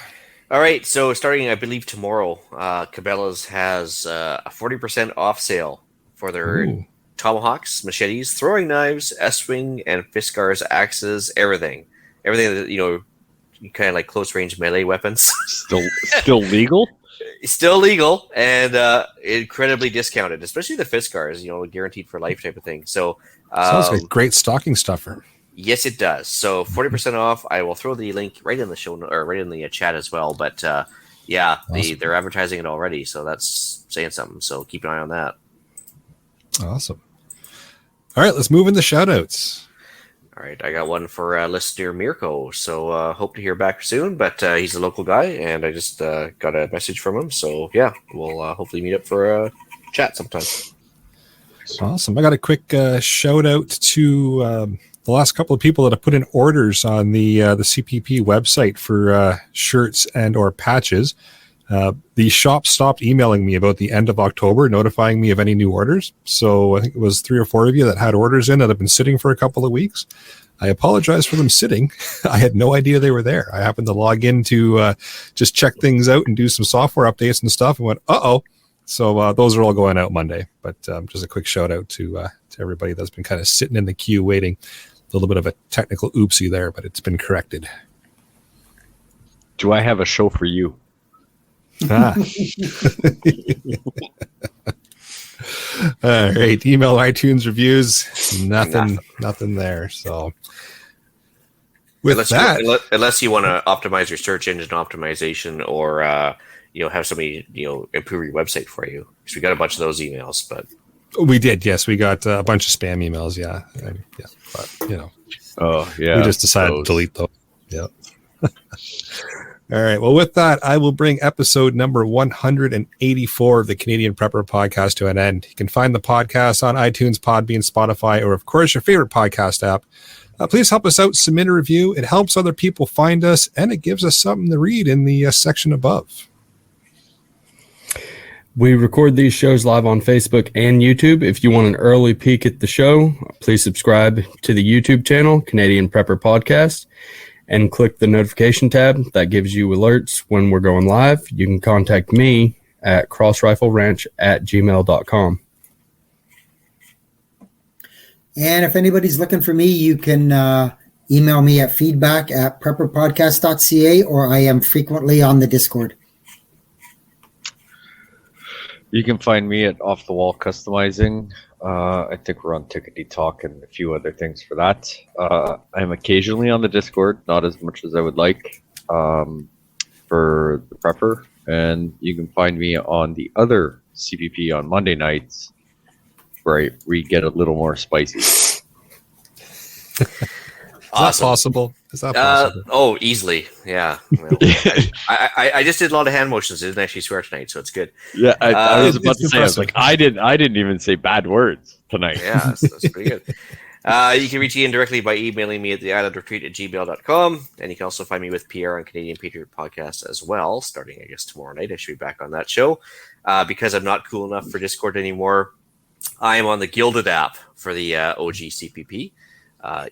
All right, so starting, I believe, tomorrow, Cabela's has a 40% off sale for their tomahawks, machetes, throwing knives, S-wing, and Fiskars, axes, everything that, you kind of like close-range melee weapons. Still legal? Still legal, and incredibly discounted, especially the Fiskars, guaranteed for life type of thing. So sounds like great stocking stuffer. Yes, it does. So 40% off. I will throw the link right in the show or right in the chat as well. But yeah, awesome. They're advertising it already, so that's saying something. So keep an eye on that. Awesome. All right, let's move into shout-outs. All right, I got one for listener Mirko. So hope to hear back soon. But he's a local guy, and I just got a message from him. So yeah, we'll hopefully meet up for a chat sometime. Awesome. I got a quick shout-out to the last couple of people that have put in orders on the CPP website for shirts and or patches. The shop stopped emailing me about the end of October, notifying me of any new orders. So I think it was 3 or 4 of you that had orders in that have been sitting for a couple of weeks. I apologize for them sitting. I had no idea they were there. I happened to log in to just check things out and do some software updates and stuff and went, uh-oh. So those are all going out Monday. But just a quick shout out to everybody that's been kind of sitting in the queue waiting. A little bit of a technical oopsie there, but it's been corrected. Do I have a show for you? All right. Email, iTunes reviews. Nothing there. So with unless you want to optimize your search engine optimization or have somebody improve your website for you, because we got a bunch of those emails. But we did, yes, we got a bunch of spam emails. Yeah, but oh yeah, we just decided to delete those. Yeah. All right. Well, with that, I will bring episode number 184 of the Canadian Prepper Podcast to an end. You can find the podcast on iTunes, Podbean, Spotify, or of course your favorite podcast app. Please help us out. Submit a review. It helps other people find us, and it gives us something to read in the section above. We record these shows live on Facebook and YouTube. If you want an early peek at the show, please subscribe to the YouTube channel, Canadian Prepper Podcast, and click the notification tab. That gives you alerts when we're going live. You can contact me at crossrifleranch@gmail.com. And if anybody's looking for me, you can email me at feedback@prepperpodcast.ca, or I am frequently on the Discord. You can find me at Off the Wall Customizing. I think we're on Tickety Talk and a few other things for that. I'm occasionally on the Discord, not as much as I would like, for the Prepper. And you can find me on the other CPP on Monday nights, where we get a little more spicy. Awesome. Is that possible? Easily. Yeah. Well, I just did a lot of hand motions. I didn't actually swear tonight, so it's good. Yeah, I was about to say, impressive. I didn't even say bad words tonight. Yeah, that's pretty good. You can reach Ian directly by emailing me at theislandretreat@gmail.com, and you can also find me with Pierre on Canadian Patriot Podcast as well, starting, I guess, tomorrow night. I should be back on that show. Because I'm not cool enough for Discord anymore, I am on the Gilded app for the OG CPP.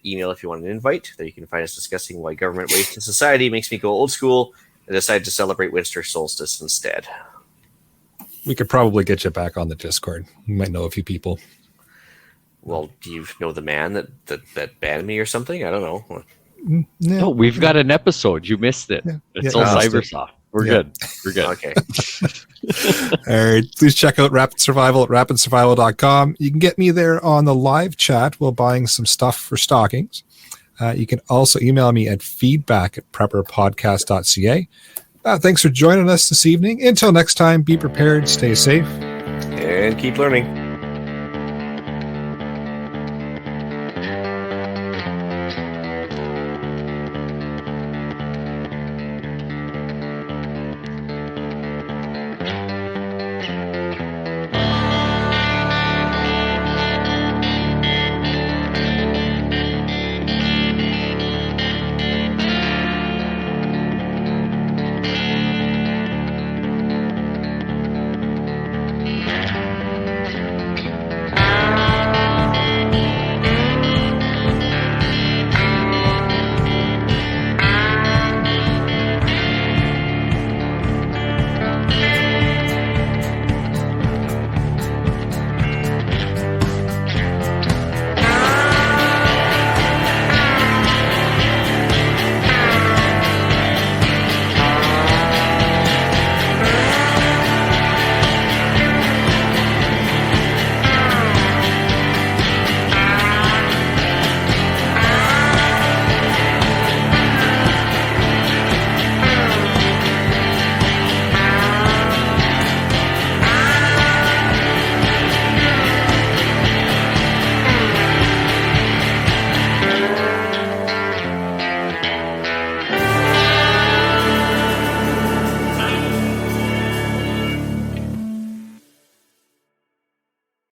Email if you want an invite. There you can find us discussing why government waste in society makes me go old school and decide to celebrate winter solstice instead. We could probably get you back on the Discord. You might know a few people. Well, do you know the man that banned me or something? I don't know. No, we've got an episode. You missed it. Yeah. It's all Cybersoft. We're good. We're good. Okay. All right. Please check out Rapid Survival at rapidsurvival.com. You can get me there on the live chat while buying some stuff for stockings. You can also email me at feedback@prepperpodcast.ca. Thanks for joining us this evening. Until next time, be prepared, stay safe, and keep learning.